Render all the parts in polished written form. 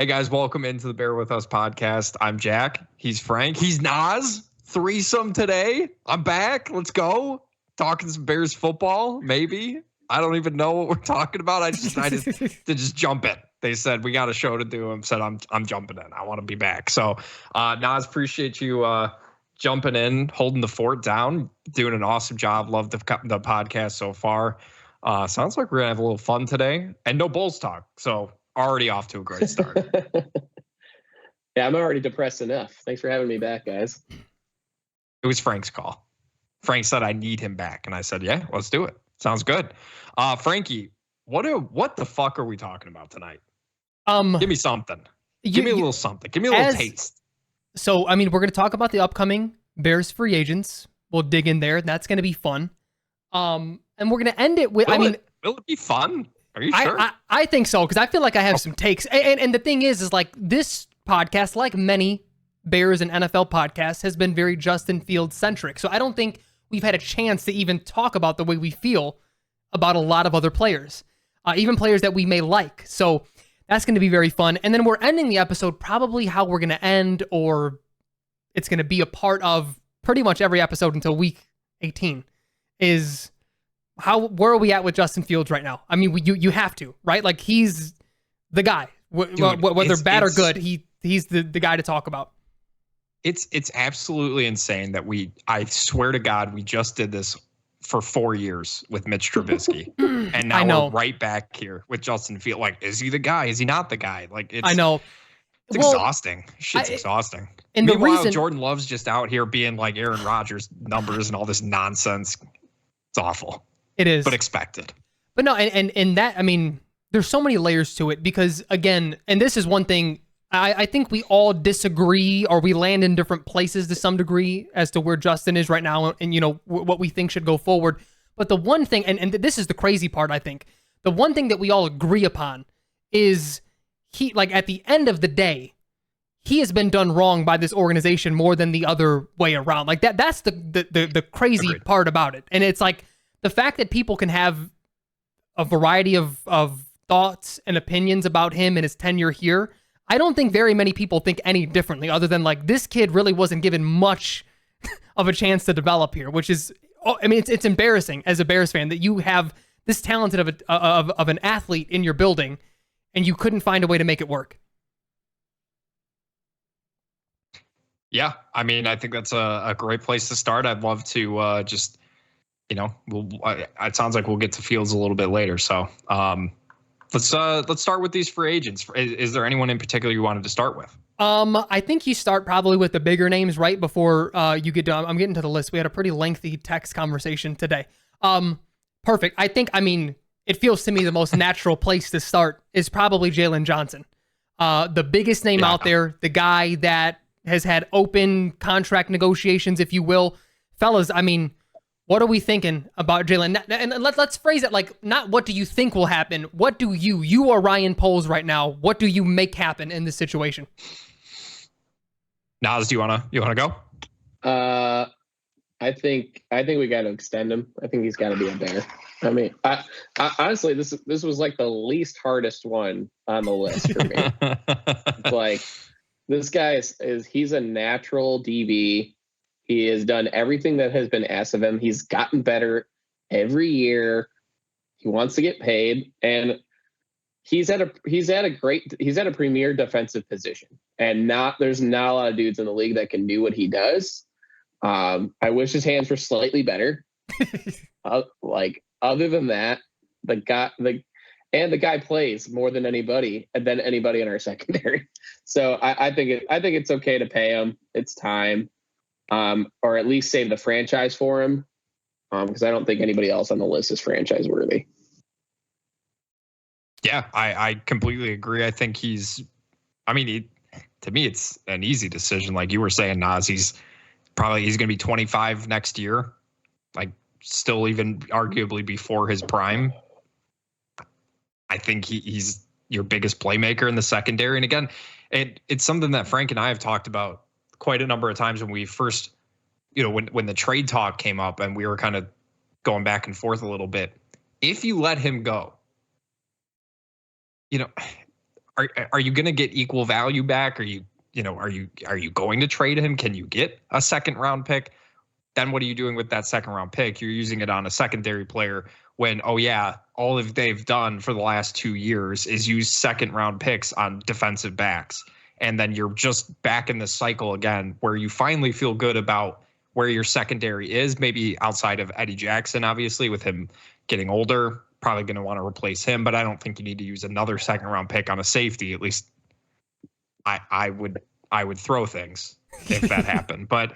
Hey guys, welcome into the Bear With Us podcast. I'm Jack. He's Frank. He's Nas. Threesome today. I'm back. Let's go. Talking some Bears football, maybe. I don't even know what we're talking about. I just decided to just jump in. They said we got a show to do. I said I'm jumping in. I want to be back. So Nas, appreciate you jumping in, holding the fort down, doing an awesome job. Love the podcast so far. Sounds like we're gonna have a little fun today, and no Bulls talk. So already off to a great start. Yeah, I'm already depressed enough. Thanks for having me back, guys. It was Frank's call. Frank said I need him back, and I said, yeah, let's do it. Sounds good. Frankie, what the fuck are we talking about tonight? Give me something. Give me a little something. Give me a little taste. So, I mean, we're going to talk about the upcoming Bears free agents. We'll dig in there. That's going to be fun. And we're going to end it with, will it be fun? Are you sure? I think so, because I feel like I have some takes. And the thing is like this podcast, like many Bears and NFL podcasts, has been very Justin Fields centric. So I don't think we've had a chance to even talk about the way we feel about a lot of other players, even players that we may like. So that's going to be very fun. And then we're ending the episode probably how we're going to end, or it's going to be a part of pretty much every episode until week 18, is where are we at with Justin Fields right now? I mean, you have to, right? Like, he's the guy. Dude, whether bad or good, he's the guy to talk about. It's absolutely insane that I swear to God, we just did this for 4 years with Mitch Trubisky. And now we're right back here with Justin Fields. Like, is he the guy? Is he not the guy? Like, I know. It's exhausting. Shit's exhausting. And meanwhile, Jordan Love's just out here being like Aaron Rodgers numbers and all this nonsense. It's awful. It is. But expected. But no, and that, I mean, there's so many layers to it because, again, and this is one thing, I think we all disagree, or we land in different places to some degree as to where Justin is right now and, you know, what we think should go forward. But the one thing, and this is the crazy part, I think, the one thing that we all agree upon is he, like, at the end of the day, he has been done wrong by this organization more than the other way around. Like, that's the crazy Agreed. part about it. And it's like the fact that people can have a variety of thoughts and opinions about him and his tenure here. I don't think very many people think any differently, other than like, this kid really wasn't given much of a chance to develop here, which is, I mean, it's embarrassing as a Bears fan that you have this talented of an athlete in your building and you couldn't find a way to make it work. Yeah, I mean, I think that's a great place to start. I'd love to just, you know, it sounds like we'll get to Fields a little bit later. So let's start with these free agents. Is there anyone in particular you wanted to start with? I think you start probably with the bigger names right before you get done. I'm getting to the list. We had a pretty lengthy text conversation today. Perfect. I mean, it feels to me the most natural place to start is probably Jalen Johnson. The biggest name out there, the guy that has had open contract negotiations, if you will. Fellas, I mean, what are we thinking about Jalen? And let's phrase it like, not what do you think will happen? What do you are Ryan Poles right now, what do you make happen in this situation? Nas, do you wanna go? I think we got to extend him. I think he's got to be a Bear. I mean, I honestly, this was like the least hardest one on the list for me. Like, this guy he's a natural DB. He has done everything that has been asked of him. He's gotten better every year. He wants to get paid, and he's at a premier defensive position. And there's not a lot of dudes in the league that can do what he does. I wish his hands were slightly better. Like, other than that, the guy plays more than anybody in our secondary. So I think it's okay to pay him. It's time. Or at least save the franchise for him, because I don't think anybody else on the list is franchise worthy. Yeah, I completely agree. I think to me, it's an easy decision. Like you were saying, Nas, he's going to be 25 next year, like still even arguably before his prime. I think he's your biggest playmaker in the secondary. And again, it's something that Frank and I have talked about quite a number of times when we first, you know, when the trade talk came up and we were kind of going back and forth a little bit. If you let him go, you know, are you going to get equal value back? Are you going to trade him? Can you get a second round pick? Then what are you doing with that second round pick? You're using it on a secondary player when, all of they've done for the last 2 years is use second round picks on defensive backs. And then you're just back in the cycle again where you finally feel good about where your secondary is, maybe outside of Eddie Jackson, obviously, with him getting older, probably going to want to replace him. But I don't think you need to use another second round pick on a safety. At least I would throw things if that happened. But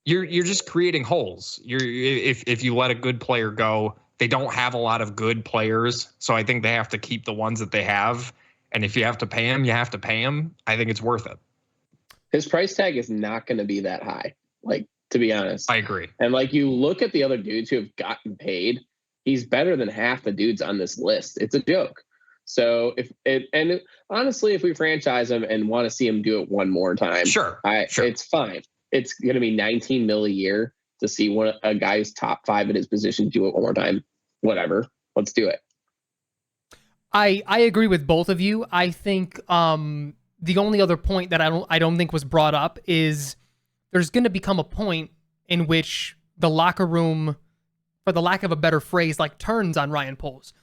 you're just creating holes. If you let a good player go, they don't have a lot of good players. So I think they have to keep the ones that they have. And if you have to pay him, you have to pay him. I think it's worth it. His price tag is not going to be that high, like, to be honest. I agree. And like, you look at the other dudes who have gotten paid, he's better than half the dudes on this list. It's a joke. So honestly, if we franchise him and want to see him do it one more time, sure. It's fine. It's going to be $19 million a year to see a guy who's top 5 in his position do it one more time. Whatever. Let's do it. I agree with both of you. I think the only other point that I don't think was brought up is there's going to become a point in which the locker room, for the lack of a better phrase, like turns on Ryan Poles.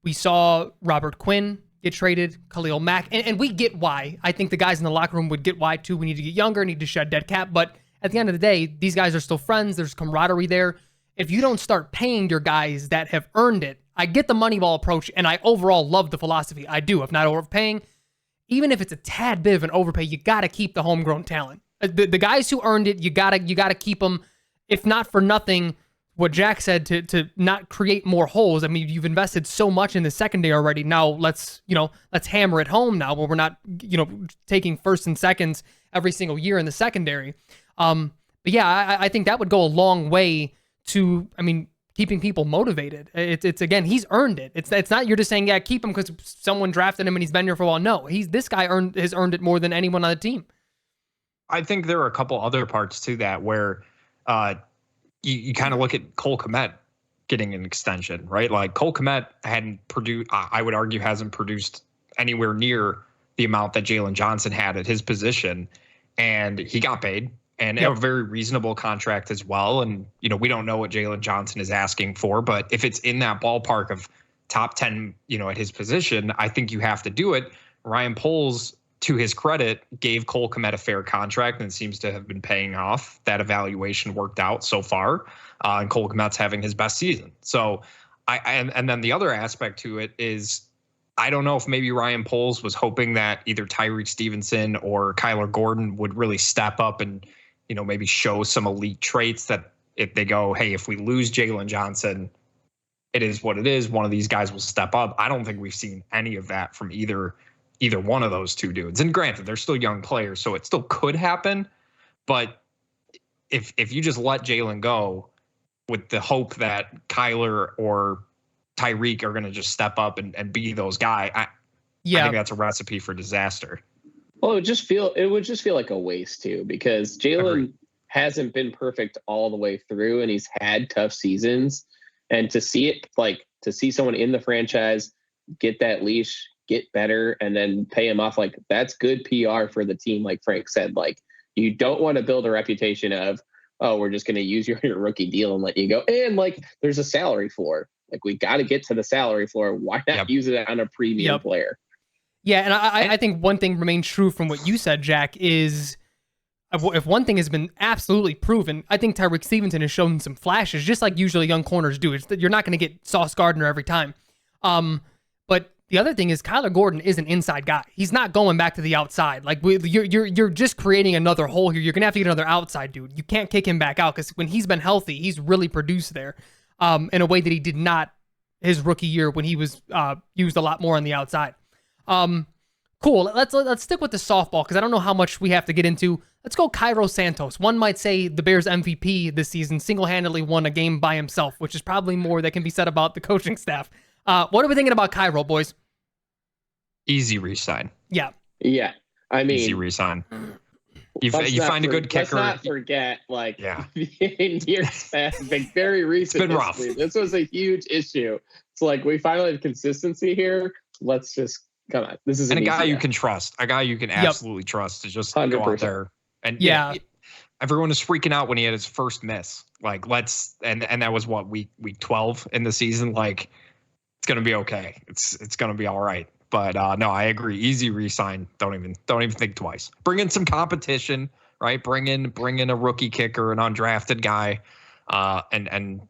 We saw Robert Quinn get traded, Khalil Mack, and we get why. I think the guys in the locker room would get why too. We need to get younger, need to shed dead cap. But at the end of the day, these guys are still friends. There's camaraderie there. If you don't start paying your guys that have earned it, I get the Moneyball approach, and I overall love the philosophy. I do. If not overpaying, even if it's a tad bit of an overpay, you got to keep the homegrown talent. The guys who earned it, you gotta keep them. If not for nothing, what Jack said to not create more holes. I mean, you've invested so much in the secondary already. Now let's hammer it home now, where we're not taking first and seconds every single year in the secondary. But yeah, I think that would go a long way to, keeping people motivated. It's again, he's earned it. It's not you're just saying, yeah, keep him because someone drafted him and he's been here for a while. No, this guy has earned it more than anyone on the team. I think there are a couple other parts to that where you kind of look at Cole Kmet getting an extension, right? Like Cole Kmet hadn't produced, I would argue, hasn't produced anywhere near the amount that Jalen Johnson had at his position, and he got paid. And a very reasonable contract as well. And, we don't know what Jalen Johnson is asking for, but if it's in that ballpark of top 10, at his position, I think you have to do it. Ryan Poles, to his credit, gave Cole Kmet a fair contract and seems to have been paying off. That evaluation worked out so far. And Cole Kmet's having his best season. So and then the other aspect to it is, I don't know if maybe Ryan Poles was hoping that either Tyreek Stevenson or Kyler Gordon would really step up and, maybe show some elite traits that if they go, hey, if we lose Jalen Johnson, it is what it is. One of these guys will step up. I don't think we've seen any of that from either one of those two dudes. And granted, they're still young players, so it still could happen. But if you just let Jalen go with the hope that Kyler or Tyreek are going to just step up and be those guys, I think that's a recipe for disaster. Well, it would just feel like a waste too, because Jalen hasn't been perfect all the way through, and he's had tough seasons. And to see someone in the franchise get that leash, get better, and then pay him off, like, that's good PR for the team. Like Frank said, like, you don't want to build a reputation of, oh, we're just going to use your rookie deal and let you go. And like, there's a salary floor. Like, we got to get to the salary floor. Why not use it on a premium player? Yeah, and I think one thing remains true from what you said, Jack, is if one thing has been absolutely proven, I think Tyreek Stevenson has shown some flashes, just like usually young corners do. It's that you're not going to get Sauce Gardner every time. But the other thing is Kyler Gordon is an inside guy. He's not going back to the outside. Like, you're just creating another hole here. You're going to have to get another outside dude. You can't kick him back out because when he's been healthy, he's really produced there in a way that he did not his rookie year when he was used a lot more on the outside. Cool. Let's stick with the softball because I don't know how much we have to get into. Let's go Cairo Santos. One might say the Bears MVP this season, single-handedly won a game by himself, which is probably more that can be said about the coaching staff. What are we thinking about Cairo, boys? Easy re-sign. Yeah. Yeah. I mean, easy re-sign. You find a good kicker. Let's not forget, in years past, very recent. It's been rough. This was a huge issue. It's like we finally have consistency here. Let's just come on. This is and an a guy easy you guy. can trust, a guy you can absolutely trust to just go out 100%. there. And Yeah. everyone was freaking out when he had his first miss. Like, and that was what, week 12 in the season. Like, it's gonna be okay. It's gonna be all right. But no, I agree. Easy re-sign. Don't even think twice. Bring in some competition, right? Bring in a rookie kicker, an undrafted guy, and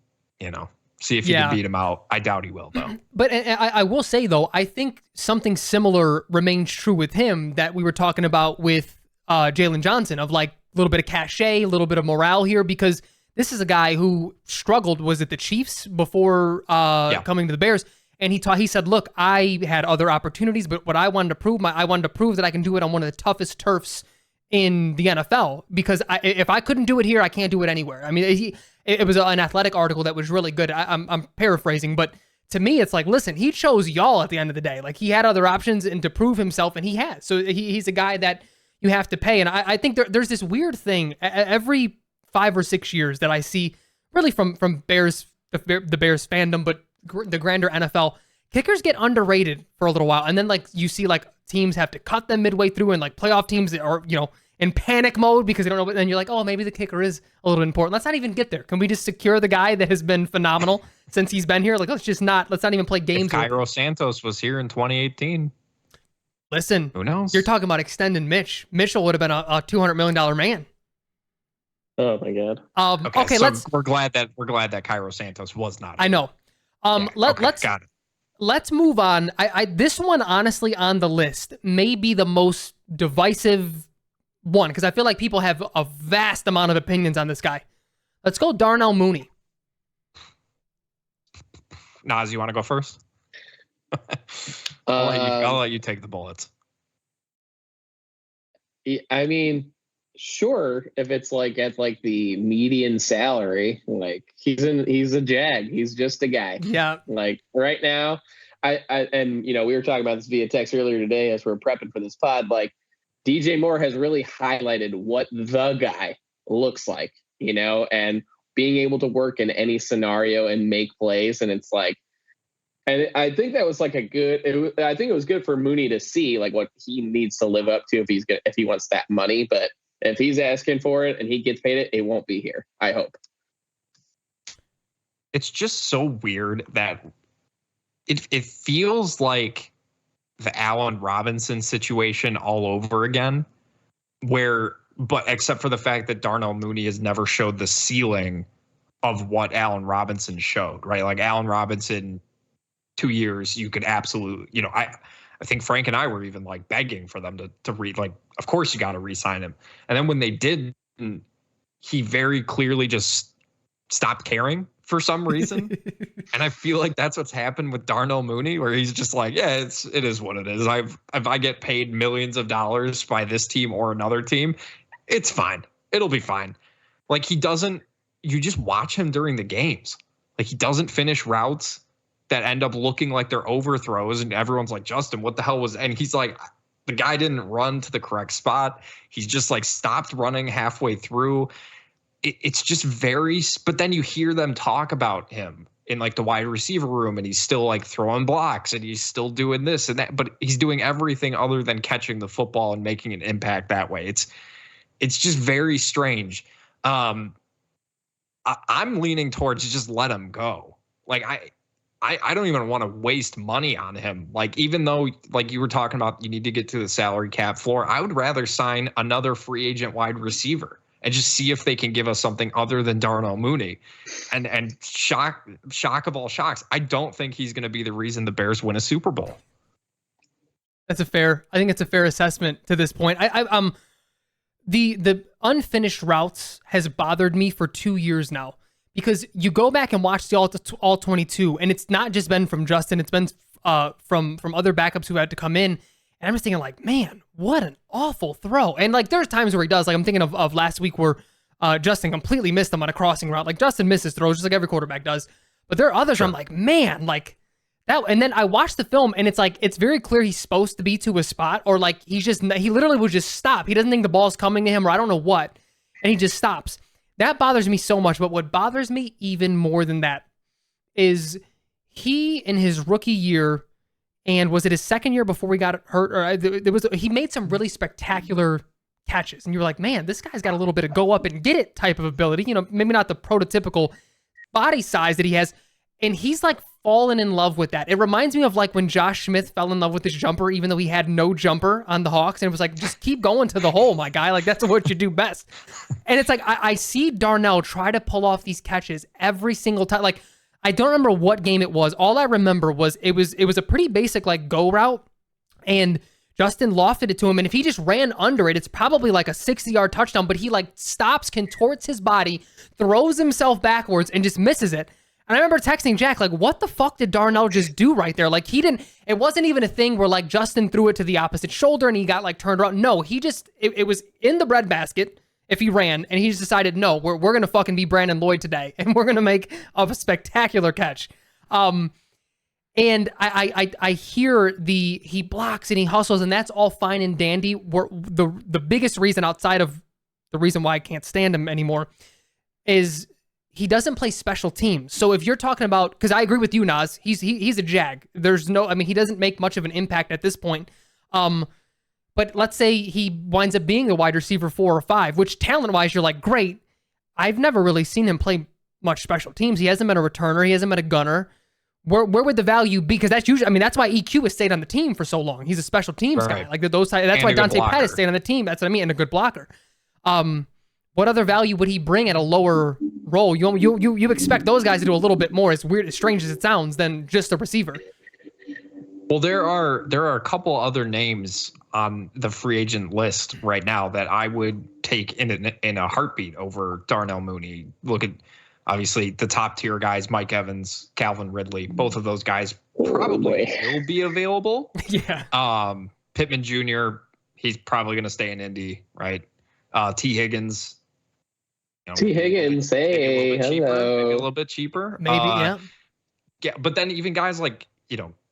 see if you can beat him out. I doubt he will, though. But I will say, though, I think something similar remains true with him that we were talking about with Jalen Johnson, of like a little bit of cachet, a little bit of morale here, because this is a guy who struggled, was it the Chiefs, before coming to the Bears? And he said, look, I had other opportunities, but what I wanted to prove, that I can do it on one of the toughest turfs in the NFL, because if I couldn't do it here, I can't do it anywhere. I mean, it was an Athletic article that was really good. I'm paraphrasing, but to me, it's like, listen, he chose y'all at the end of the day. Like, he had other options and to prove himself, and he has. So he's a guy that you have to pay. And I think there's this weird thing every 5 or 6 years that I see, really from Bears, the Bears fandom, but the grander NFL, kickers get underrated for a little while, and then like you see like teams have to cut them midway through, and like playoff teams are in panic mode because they don't know. But then you're like, oh, maybe the kicker is a little important. Let's not even get there. Can we just secure the guy that has been phenomenal since he's been here? Like, let's not even play games. If Cairo Santos was here in 2018, listen, who knows? You're talking about extending Mitch. Mitchell would have been a $200 million man. Oh my God. Okay, so we're glad that Cairo Santos was not. I know. Let's got it. Let's move on. This one, honestly, on the list may be the most divisive one, because I feel like people have a vast amount of opinions on this guy. Let's go Darnell Mooney. Naz, you want to go first? I'll let you take the bullets. I mean, sure, if it's like at like the median salary, like he's a Jag. He's just a guy. Yeah. Like right now, and we were talking about this via text earlier today as we're prepping for this pod. Like DJ Moore has really highlighted what the guy looks like, and being able to work in any scenario and make plays. And it's like, and I think that was like I think it was good for Mooney to see like what he needs to live up to if he wants that money. But if he's asking for it and he gets paid it won't be here, I hope. It's just so weird that it feels like the Allen Robinson situation all over again, but except for the fact that Darnell Mooney has never showed the ceiling of what Allen Robinson showed, right? Like Allen Robinson, 2 years, you could absolutely, I think Frank and I were even like begging for them to read, like, of course you got to re-sign him. And then when they did, he very clearly just stopped caring for some reason. And I feel like that's what's happened with Darnell Mooney, where he's just like, yeah, it is what it is. If I get paid millions of dollars by this team or another team, it's fine. It'll be fine. Like you just watch him during the games. Like he doesn't finish routes that end up looking like they're overthrows, and everyone's like, Justin, what the hell was, and he's like, the guy didn't run to the correct spot. He's just like stopped running halfway through. It's just but then you hear them talk about him in like the wide receiver room, and he's still like throwing blocks and he's still doing this and that, but he's doing everything other than catching the football and making an impact that way. It's just very strange. I'm leaning towards just let him go. Like I don't even want to waste money on him. Like, even though, like you were talking about, you need to get to the salary cap floor, I would rather sign another free agent wide receiver and just see if they can give us something other than Darnell Mooney. And shock of all shocks, I don't think he's going to be the reason the Bears win a Super Bowl. I think it's a fair assessment to this point. The unfinished routes has bothered me for 2 years now. Because you go back and watch the all 22, and it's not just been from Justin, it's been from other backups who had to come in. And I'm just thinking like, man, what an awful throw. And like there's times where he does, like I'm thinking of last week where Justin completely missed him on a crossing route. Like Justin misses throws just like every quarterback does. But there are others where I'm like, man, like that. And then I watched the film and it's like, it's very clear he's supposed to be to a spot, or like he literally would just stop. He doesn't think the ball's coming to him, or I don't know what. And he just stops. That bothers me so much, but what bothers me even more than that is he, in his rookie year And was it his second year before he got hurt? Or he made some really spectacular catches, and you were like, man, this guy's got a little bit of go up and get it type of ability. Maybe not the prototypical body size that he has, and he's like fallen in love with that. It reminds me of like when Josh Smith fell in love with his jumper, even though he had no jumper on the Hawks, and it was like, just keep going to the hole, my guy. Like, that's what you do best. And it's like, I see Darnell try to pull off these catches every single time. Like, I don't remember what game it was. All I remember was it was a pretty basic like go route, and Justin lofted it to him, and if he just ran under it, it's probably like a 60-yard touchdown, but he like stops, contorts his body, throws himself backwards, and just misses it. And I remember texting Jack, like, what the fuck did Darnell just do right there? Like, it wasn't even a thing where like Justin threw it to the opposite shoulder and he got like turned around. No, he just, it was in the breadbasket if he ran, and he just decided, no, we're going to fucking be Brandon Lloyd today, and we're going to make a spectacular catch. And I hear he blocks and he hustles, and that's all fine and dandy. The biggest reason outside of the reason why I can't stand him anymore is he doesn't play special teams. So if you're talking about, because I agree with you, Nas, he's a Jag. He doesn't make much of an impact at this point. But let's say he winds up being a wide receiver 4 or 5, which talent-wise you're like, great. I've never really seen him play much special teams. He hasn't been a returner. He hasn't been a gunner. Where would the value be? Because that's usually, that's why EQ has stayed on the team for so long. He's a special teams guy. Like those. That's why Dante Pettis stayed on the team. That's what I mean, and a good blocker. What other value would he bring at a lower role? You expect those guys to do a little bit more, as weird, as strange as it sounds, than just a receiver. Well, there are a couple other names on the free agent list right now that I would take in a heartbeat over Darnell Mooney. Look at, obviously, the top tier guys, Mike Evans, Calvin Ridley. Both of those guys probably will be available. Yeah. Pittman Jr., he's probably going to stay in Indy, right? T. Higgins. T. Higgins, hey, maybe hello. a little bit cheaper. Maybe, yeah. Yeah, but then even guys like,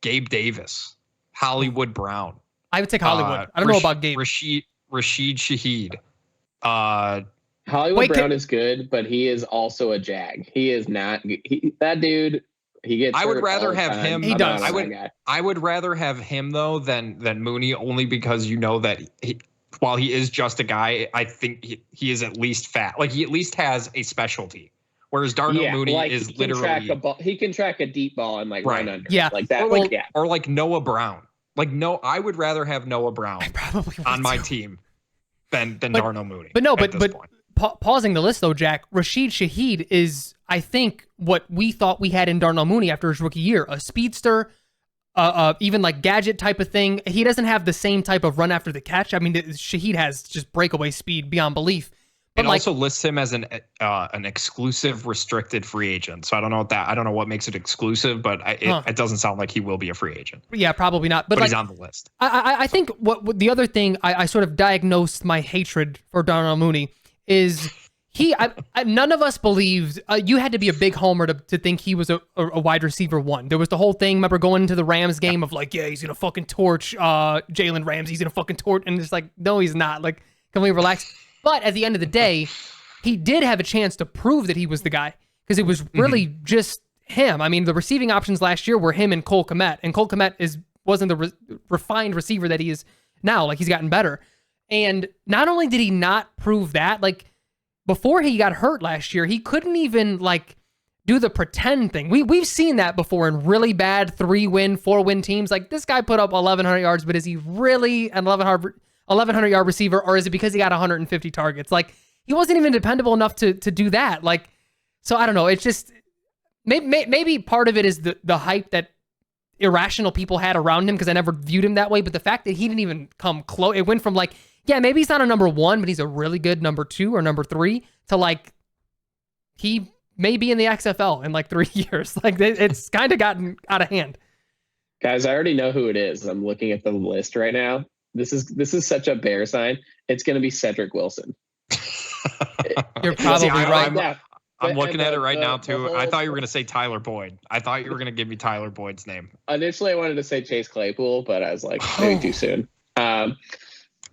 Gabe Davis, Hollywood Brown. I would take Hollywood. I don't know about Gabe. Rashid Shaheed. Hollywood Brown is good, but he is also a Jag. He is not that dude. He gets. I would rather have him. He does. I would rather have him though than Mooney, only because that while he is just a guy, I think he is at least fat. Like, he at least has a specialty. Whereas Darnell Mooney is literally he can track a deep ball and run under. Yeah, like that. Or like Noah Brown. I would rather have Noah Brown on my team than Darnell Mooney. But pausing the list though, Jack, Rashid Shaheed is, I think, what we thought we had in Darnell Mooney after his rookie year, a speedster, even like gadget type of thing. He doesn't have the same type of run after the catch. Shaheed has just breakaway speed beyond belief. But also lists him as an exclusive restricted free agent. So I don't know what makes it exclusive, but it doesn't sound like he will be a free agent. Yeah, probably not. But he's on the list. I think what the other thing I sort of diagnosed my hatred for Darnell Mooney is none of us believed, you had to be a big homer to think he was a wide receiver 1. There was the whole thing, remember, going into the Rams game of like, yeah, he's going to fucking torch Jalen Ramsey. He's going to fucking torch. And it's like, no, he's not. Like, can we relax? But at the end of the day, he did have a chance to prove that he was the guy, because it was really just him. The receiving options last year were him and Cole Kmet, and Cole Kmet wasn't the refined receiver that he is now. Like, he's gotten better. And not only did he not prove that, like, before he got hurt last year, he couldn't even like do the pretend thing. We've seen that before in really bad 3-win, 4-win teams. Like, this guy put up 1,100 yards, but is he really an 1,100-yard receiver, or is it because he got 150 targets? Like, he wasn't even dependable enough to do that. Like, so I don't know. It's just maybe part of it is the hype that irrational people had around him, because I never viewed him that way. But the fact that he didn't even come close, it went from like, yeah, maybe he's not a number 1, but he's a really good number 2 or number 3, to like, he may be in the XFL in like 3 years. Like, it's kind of gotten out of hand. Guys, I already know who it is. I'm looking at the list right now. This is such a bear sign. It's going to be Cedric Wilson. You're probably right. I'm looking at it right now too. I thought you were going to say Tyler Boyd. I thought you were going to give me Tyler Boyd's name. Initially, I wanted to say Chase Claypool, but I was like, maybe too soon.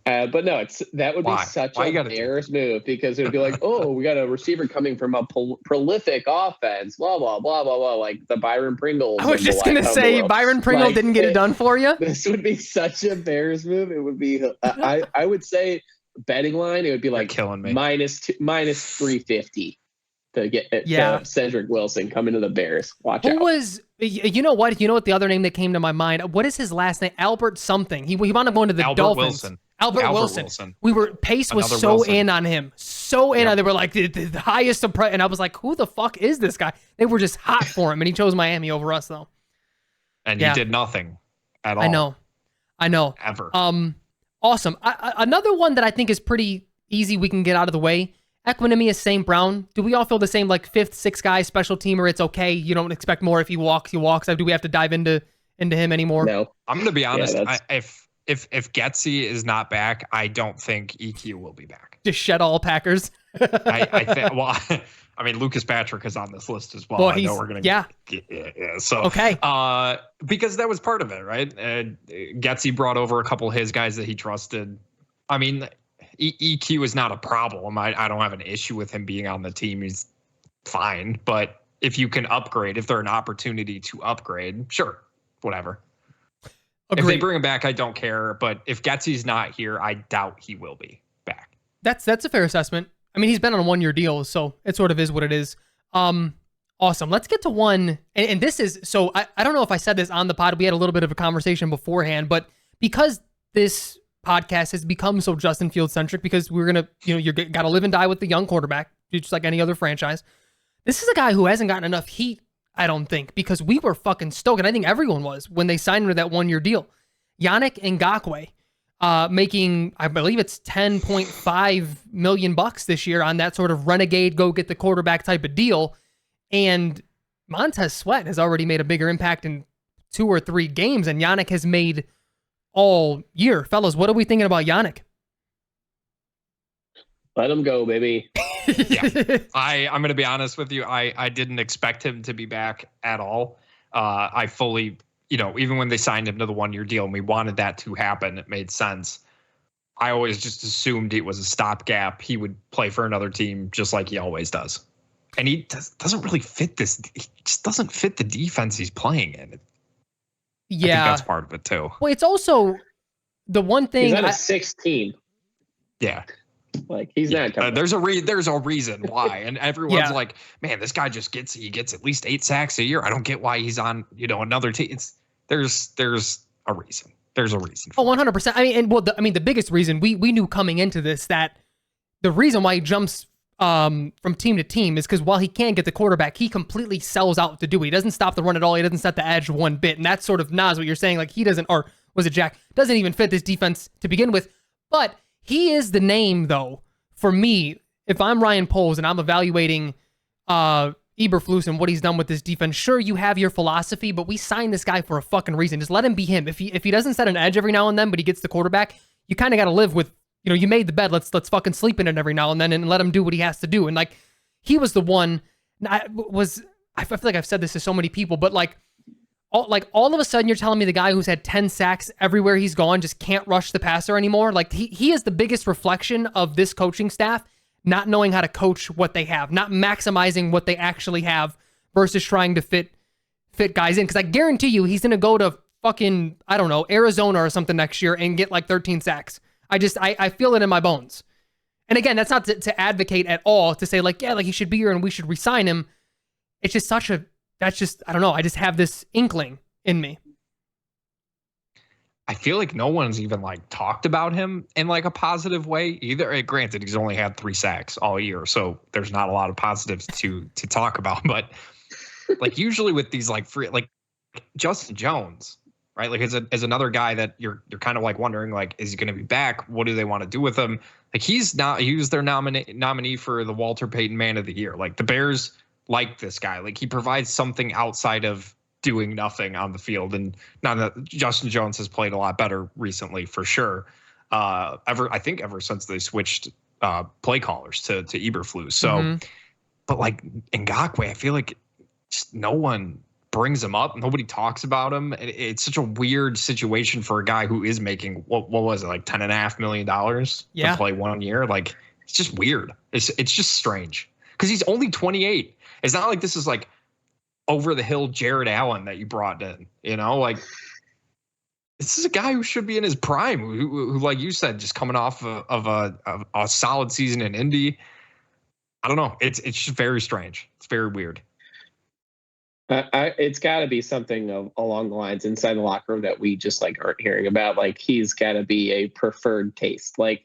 But no, that would be such a Bears move because it would be like, oh, we got a receiver coming from a prolific offense, blah, blah, blah, blah, blah, like the Byron Pringle. I was just going to say Byron Pringle didn't get it done for you. This would be such a Bears move. It would be, I would say betting line, it would be like killing me. minus 350 to get Cedric Wilson coming to the Bears. Watch out. You know what the other name that came to my mind? What is his last name? Albert something. He wound up going to the Dolphins. Albert Wilson. Pace was so in on him. So in on. They were like the highest and I was like, who the fuck is this guy? They were just hot for him, and he chose Miami over us though. And he did nothing at all. I know. Ever. Awesome. Another one that I think is pretty easy we can get out of the way. Equanimeous St. Brown. Do we all feel the same, like 5th, 6th guy, special teamer? It's okay. You don't expect more. If he walks, he walks. Do we have to dive into him anymore? No. I'm going to be honest. If Getsy is not back, I don't think EQ will be back. Just shed all Packers. I think. Well, I mean, Lucas Patrick is on this list as well. Well, I know we're gonna. Yeah. So okay. Because that was part of it, right? Getsy brought over a couple of his guys that he trusted. I mean, EQ is not a problem. I don't have an issue with him being on the team. He's fine. But if you can upgrade, if there's an opportunity to upgrade, sure, whatever. Agreed. If they bring him back, I don't care. But if Getsy's not here, I doubt he will be back. That's a fair assessment. I mean, he's been on a 1-year deal, so it sort of is what it is. Awesome. Let's get to one. And this is, so I don't know if I said this on the pod. We had a little bit of a conversation beforehand, but because this podcast has become so Justin Fields centric, because we're going to, you got to live and die with the young quarterback, just like any other franchise. This is a guy who hasn't gotten enough heat, I don't think, because we were fucking stoked, and I think everyone was, when they signed him to that 1-year deal. Yannick Ngakoue, making, I believe it's $10.5 million this year on that sort of renegade, go get the quarterback type of deal. And Montez Sweat has already made a bigger impact in 2 or 3 games, and Yannick has made all year. Fellas, what are we thinking about Yannick? Let him go, baby. Yeah. I'm going to be honest with you. I didn't expect him to be back at all. I fully, even when they signed him to the 1-year deal and we wanted that to happen, it made sense. I always just assumed it was a stopgap. He would play for another team just like he always does. And he doesn't really fit this. He just doesn't fit the defense he's playing in. Yeah. I think that's part of it too. Well, it's also the one thing. He's on a 16. Yeah. Like he's not coming. There's a reason why. And everyone's like, man, this guy just gets at least 8 sacks a year. I don't get why he's on, another team. There's a reason. There's a reason. Oh, 100%. I mean, the biggest reason we knew coming into this that the reason why he jumps from team to team is because while he can't get the quarterback, he completely sells out to do it. He doesn't stop the run at all. He doesn't set the edge one bit. And that's sort of Nas, what you're saying. Like he doesn't, or was it Jack? Doesn't even fit this defense to begin with. But he is the name, though, for me. If I'm Ryan Poles and I'm evaluating Eberflus and what he's done with this defense, sure, you have your philosophy, but we signed this guy for a fucking reason. Just let him be him. If he doesn't set an edge every now and then, but he gets the quarterback, you kind of got to live with, you made the bed. Let's fucking sleep in it every now and then and let him do what he has to do. And like, he was the one. I feel like I've said this to so many people, but all of a sudden you're telling me the guy who's had 10 sacks everywhere he's gone just can't rush the passer anymore. Like he is the biggest reflection of this coaching staff not knowing how to coach what they have, not maximizing what they actually have versus trying to fit guys in. Because I guarantee you he's going to go to fucking, I don't know, Arizona or something next year and get like 13 sacks. I feel it in my bones. And again, that's not to advocate at all to say like, yeah, like he should be here and we should re-sign him. It's just I don't know. I just have this inkling in me. I feel like no one's even like talked about him in like a positive way either. Granted, he's only had 3 sacks all year, so there's not a lot of positives to talk about. But like usually with these like free, like Justin Jones, right? Like as another guy that you're kind of like wondering like, is he going to be back? What do they want to do with him? Like he was their nominee for the Walter Payton Man of the Year. Like the Bears like this guy. Like he provides something outside of doing nothing on the field. And now that Justin Jones has played a lot better recently for sure. I think ever since they switched play callers to Eberflus. So, but like Ngakoue, I feel like just no one brings him up. Nobody talks about him. It's such a weird situation for a guy who is making what was it, like $10.5 million to play 1 year. Like, it's just weird. It's just strange because he's only 28. It's not like this is like over the hill Jared Allen that you brought in. You know, like this is a guy who should be in his prime. Who like you said, just coming off of a solid season in Indy. I don't know. It's just very strange. It's very weird. It's got to be something along the lines inside the locker room that we just like aren't hearing about. Like he's got to be a preferred taste. Like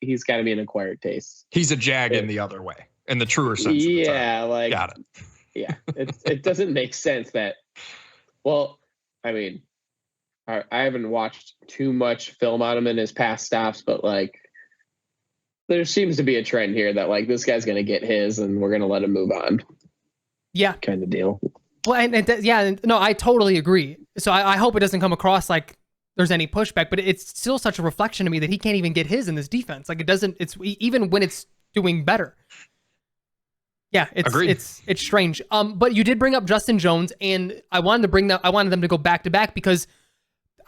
he's got to be an acquired taste. He's a Jag in the other way, in the truer sense. Yeah, like got it. Yeah, it doesn't make sense that. Well, I mean, I haven't watched too much film on him in his past stops, but like there seems to be a trend here that like this guy's gonna get his, and we're gonna let him move on. Yeah, kind of deal. Well, no, I totally agree. So I hope it doesn't come across like there's any pushback, but it's still such a reflection to me that he can't even get his in this defense. Like it doesn't. It's even when it's doing better. Yeah, it's strange. But you did bring up Justin Jones, and I wanted them to go back to back because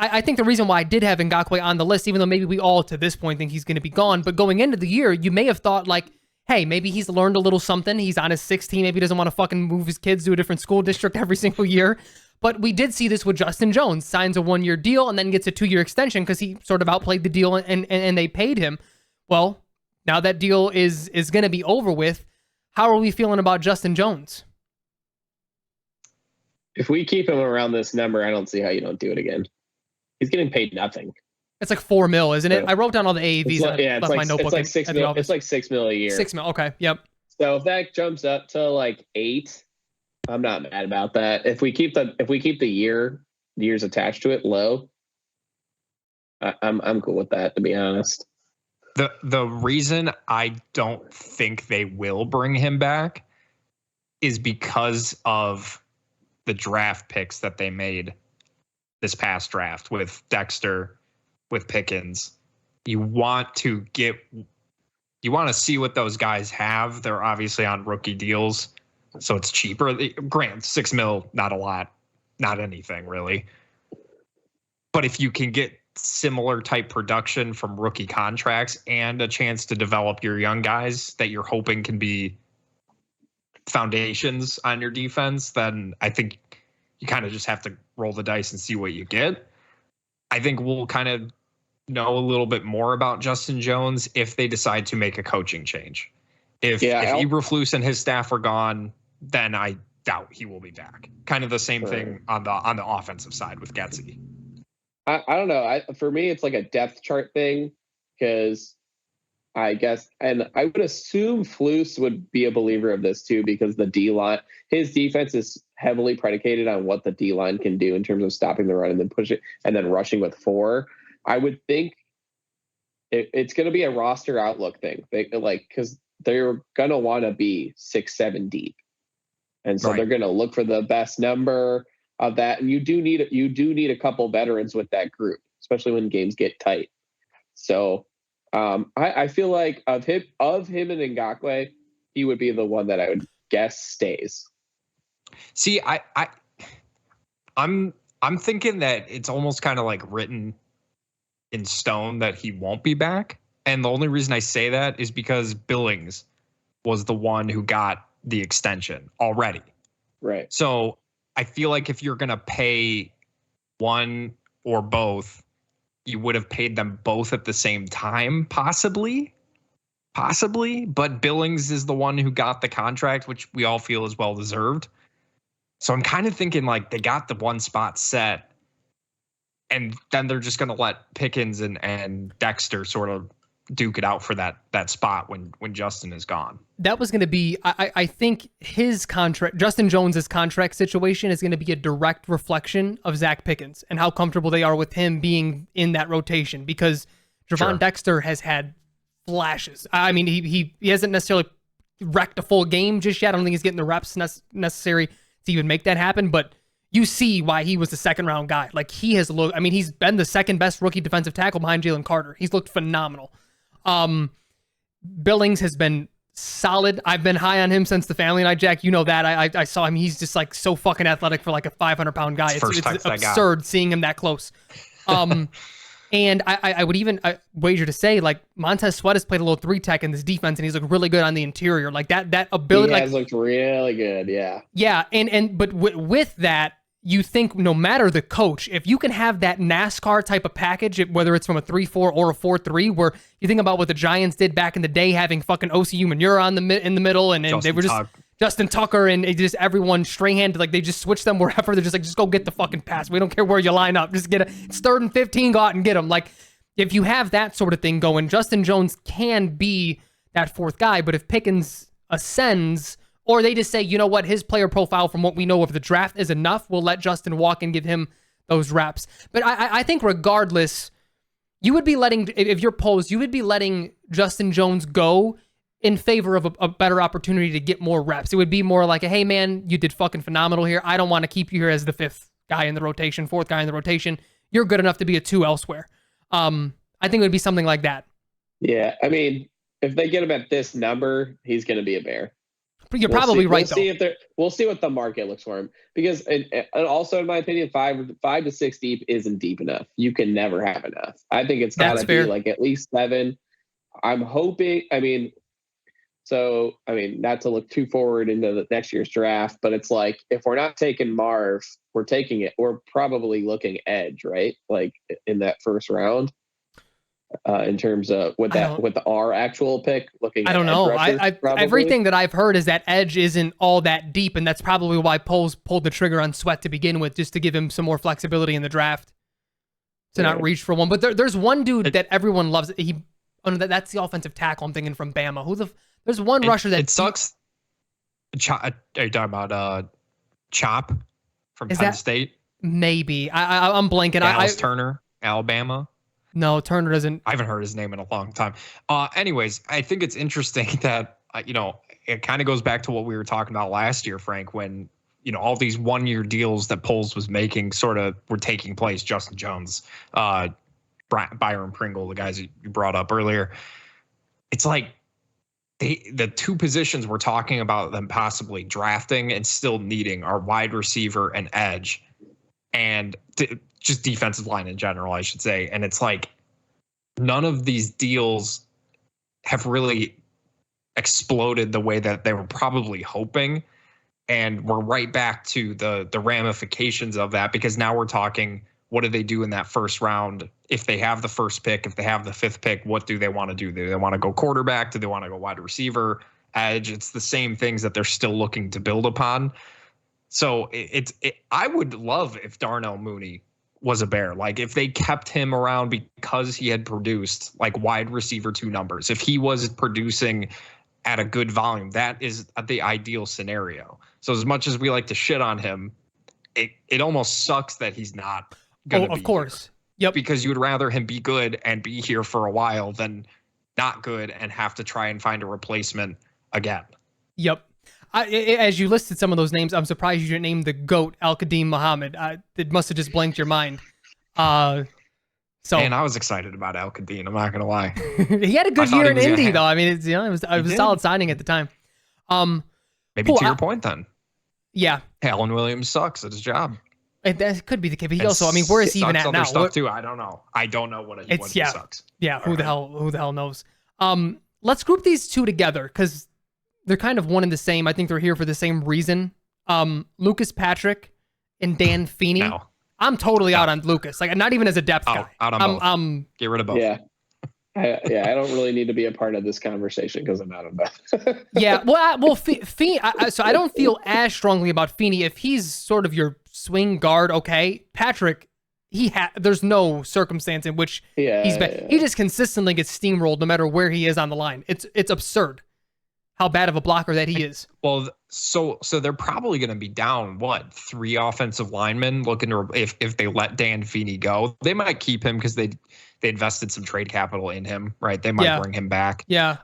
I think the reason why I did have Ngakoue on the list, even though maybe we all to this point think he's going to be gone, but going into the year, you may have thought like, hey, maybe he's learned a little something. He's on his 16. Maybe he doesn't want to fucking move his kids to a different school district every single year. But we did see this with Justin Jones. Signs a 1-year deal and then gets a 2-year extension because he sort of outplayed the deal and they paid him. Well, now that deal is going to be over with. How are we feeling about Justin Jones? If we keep him around this number, I don't see how you don't do it again. He's getting paid nothing. It's like $4 million, isn't it? I wrote down all the AAVs. It's like, my notebook. It's like $6 million. It's like $6 million a year. $6 million. Okay. Yep. So if that jumps up to like 8, I'm not mad about that. If we keep the years attached to it low, I'm cool with that, to be honest. The reason I don't think they will bring him back is because of the draft picks that they made this past draft with Dexter, with Pickens. You want to see what those guys have. They're obviously on rookie deals, so it's cheaper. Grant, $6 million, not a lot, not anything really. But if you can get similar type production from rookie contracts and a chance to develop your young guys that you're hoping can be foundations on your defense, then I think you kind of just have to roll the dice and see what you get. I think we'll kind of know a little bit more about Justin Jones if they decide to make a coaching change. If Eberflus and his staff are gone, then I doubt he will be back. Kind of the same thing on the offensive side with Getsy. I don't know. For me, it's like a depth chart thing because I guess, and I would assume Flus would be a believer of this too because the D-line, his defense is heavily predicated on what the D-line can do in terms of stopping the run and then push it and then rushing with 4. I would think it's going to be a roster outlook thing. Because they're going to want to be 6-7 deep. And so they're going to look for the best number of that. And you do need a couple veterans with that group, especially when games get tight. So I feel like of him and Ngakoue, he would be the one that I would guess stays. See, I'm thinking that it's almost kind of like written in stone that he won't be back. And the only reason I say that is because Billings was the one who got the extension already. Right. So I feel like if you're going to pay one or both, you would have paid them both at the same time, possibly. But Billings is the one who got the contract, which we all feel is well-deserved. So I'm kind of thinking like they got the one spot set, and then they're just going to let Pickens and Dexter sort of duke it out for that spot when Justin is gone. That was going to be, I think his contract, Justin Jones's contract situation is going to be a direct reflection of Zach Pickens and how comfortable they are with him being in that rotation because Javon Dexter has had flashes. I mean, he hasn't necessarily wrecked a full game just yet. I don't think he's getting the reps necessary to even make that happen, but you see why he was the second round guy. Like he has looked, I mean, he's been the second best rookie defensive tackle behind Jalen Carter. He's looked phenomenal. Billings has been solid. I've been high on him since the family night, Jack. You know that. I saw him. He's just like so fucking athletic for like a 500-pound guy. It's absurd seeing him that close. And I would even wager to say like Montez Sweat has played a little 3-tech in this defense, and he's looked really good on the interior. Like that ability. He has looked really good. Yeah. Yeah, but with that, you think no matter the coach, if you can have that NASCAR type of package, whether it's from a 3-4 or a 4-3, where you think about what the Giants did back in the day, having fucking Osi Umenyiora in the middle, and they were just Justin Tucker and just everyone Strahan, like they just switch them wherever. They're just like, just go get the fucking pass. We don't care where you line up. Just it's 3rd and 15, go out and get them. Like if you have that sort of thing going, Justin Jones can be that 4th guy, but if Pickens ascends, or they just say, you know what, his player profile from what we know of the draft is enough, we'll let Justin walk and give him those reps. But I think regardless, you would be letting, if you're posed, you would be letting Justin Jones go in favor of a better opportunity to get more reps. It would be more like, hey man, you did fucking phenomenal here. I don't want to keep you here as the 5th guy in the rotation, 4th guy in the rotation. You're good enough to be a 2 elsewhere. I think it would be something like that. Yeah, I mean, if they get him at this number, he's going to be a Bear. You're probably right, though. We'll see what the market looks for him. Because, and also in my opinion, 5 to 6 deep isn't deep enough. You can never have enough. I think it's got to be like at least 7. I'm hoping, not to look too forward into the next year's draft, but it's like, if we're not taking Marv, we're probably looking edge, right? Like in that first round. In terms of with our actual pick, looking. I don't know. Everything that I've heard is that edge isn't all that deep, and that's probably why Poles pulled the trigger on Sweat to begin with, just to give him some more flexibility in the draft to not reach for one. But there's one dude that everyone loves. That's the offensive tackle I'm thinking from Bama. There's one rusher that it sucks. Are you talking about Chop from Penn State? Maybe I'm blanking. Dallas Turner, Alabama. No, Turner doesn't. I haven't heard his name in a long time. Anyways, I think it's interesting that, it kind of goes back to what we were talking about last year, Frank, when, all these 1-year deals that Poles was making sort of were taking place. Justin Jones, Byron Pringle, the guys you brought up earlier. It's like the 2 positions we're talking about them possibly drafting and still needing are wide receiver and edge. And just defensive line in general, I should say. And it's like none of these deals have really exploded the way that they were probably hoping. And we're right back to the ramifications of that, because now we're talking, what do they do in that first round? If they have the first pick, if they have the 5th pick, what do they want to do? Do they want to go quarterback? Do they want to go wide receiver, edge? It's the same things that they're still looking to build upon. So I would love if Darnell Mooney was a Bear. Like if they kept him around because he had produced like wide receiver 2 numbers, if he was producing at a good volume, that is the ideal scenario. So as much as we like to shit on him, it almost sucks that he's not going to be. Of course. Yep. Because you would rather him be good and be here for a while than not good and have to try and find a replacement again. Yep. As you listed some of those names, I'm surprised you didn't name the GOAT, Al-Qadim Muhammad. It must have just blanked your mind. And I was excited about Al-Qadim. I'm not gonna lie. He had a good year in Indy, though. I mean, it was a solid signing at the time. Maybe to your point, then. Yeah. Alan Williams sucks at his job. That could be the case. But he also, where is he even at now? Stuff too. I don't know. I don't know what he sucks. Yeah. Who the hell knows? Let's group these 2 together because they're kind of one and the same. I think they're here for the same reason. Lucas Patrick and Dan Feeney. No. I'm totally out on Lucas. Like, not even as a depth guy. Out on both. Get rid of both. Yeah. I don't really need to be a part of this conversation because I'm out on both. Yeah. Well, Feeney. So I don't feel as strongly about Feeney. If he's sort of your swing guard, okay. Patrick, there's no circumstance in which he's bad. Yeah. He just consistently gets steamrolled no matter where he is on the line. It's absurd how bad of a blocker that he is. Well, so they're probably going to be down 3 offensive linemen looking to if they let Dan Feeney go. They might keep him because they invested some trade capital in him, right? They might bring him back. Yeah.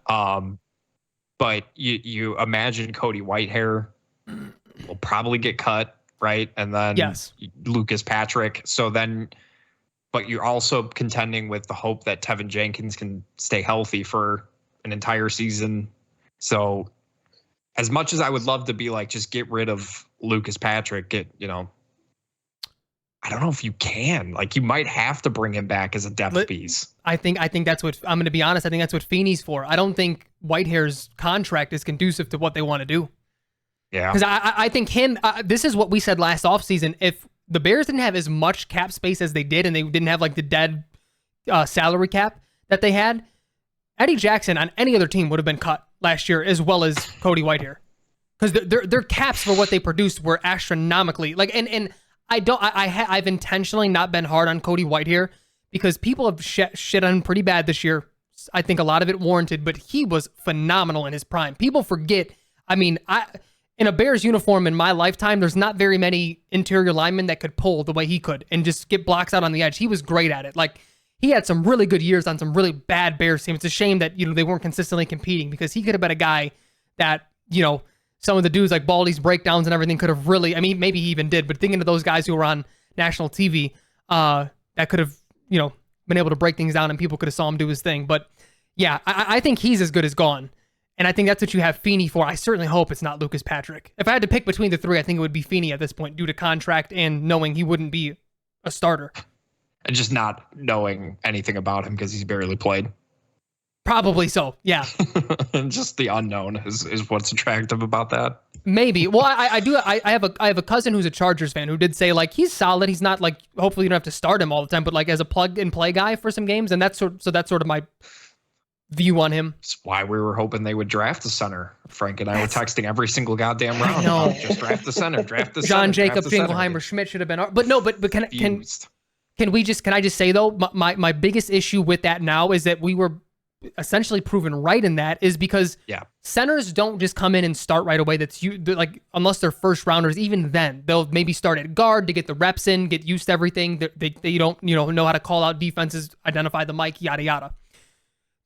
But you imagine Cody Whitehair will probably get cut, right? And then Lucas Patrick. So then, but you're also contending with the hope that Tevin Jenkins can stay healthy for an entire season. So as much as I would love to be like, just get rid of Lucas Patrick, I don't know if you can. Like, you might have to bring him back as a depth piece. I think that's what I'm going to be honest. I think that's what Feeney's for. I don't think Whitehair's contract is conducive to what they want to do. Yeah, because I think this is what we said last offseason. If the Bears didn't have as much cap space as they did, and they didn't have like the dead salary cap that they had, Eddie Jackson on any other team would have been cut last year, as well as Cody Whitehair, because their caps for what they produced were astronomically like. And I've intentionally not been hard on Cody Whitehair because people have shit on him pretty bad this year. I think a lot of it warranted, but he was phenomenal in his prime. People forget. I mean, in a Bears uniform in my lifetime, there's not very many interior linemen that could pull the way he could and just get blocks out on the edge. He was great at it. Like, he had some really good years on some really bad Bears teams. It's a shame that, they weren't consistently competing, because he could have been a guy that, some of the dudes like Baldy's breakdowns and everything could have really, I mean, maybe he even did, but thinking of those guys who were on national TV, that could have, been able to break things down and people could have saw him do his thing. But yeah, I think he's as good as gone. And I think that's what you have Feeney for. I certainly hope it's not Lucas Patrick. If I had to pick between the three, I think it would be Feeney at this point, due to contract and knowing he wouldn't be a starter. And just not knowing anything about him because he's barely played. Probably so, yeah. And just the unknown is what's attractive about that. Maybe. Well, I have a cousin who's a Chargers fan who did say, like, he's solid. He's not like, hopefully you don't have to start him all the time, but like as a plug and play guy for some games. And that's sort of my view on him. That's why we were hoping they would draft the center. Frank and I were texting every single goddamn round. No, just draft the center. Draft the John center. Jacob Jingleheimer Schmidt should have been. But no, but can I just say though, my biggest issue with that now is that we were essentially proven right in that, is because centers don't just come in and start right away. Like, unless they're first rounders. Even then, they'll maybe start at guard to get the reps in, get used to everything. They don't know how to call out defenses, identify the mic, yada yada.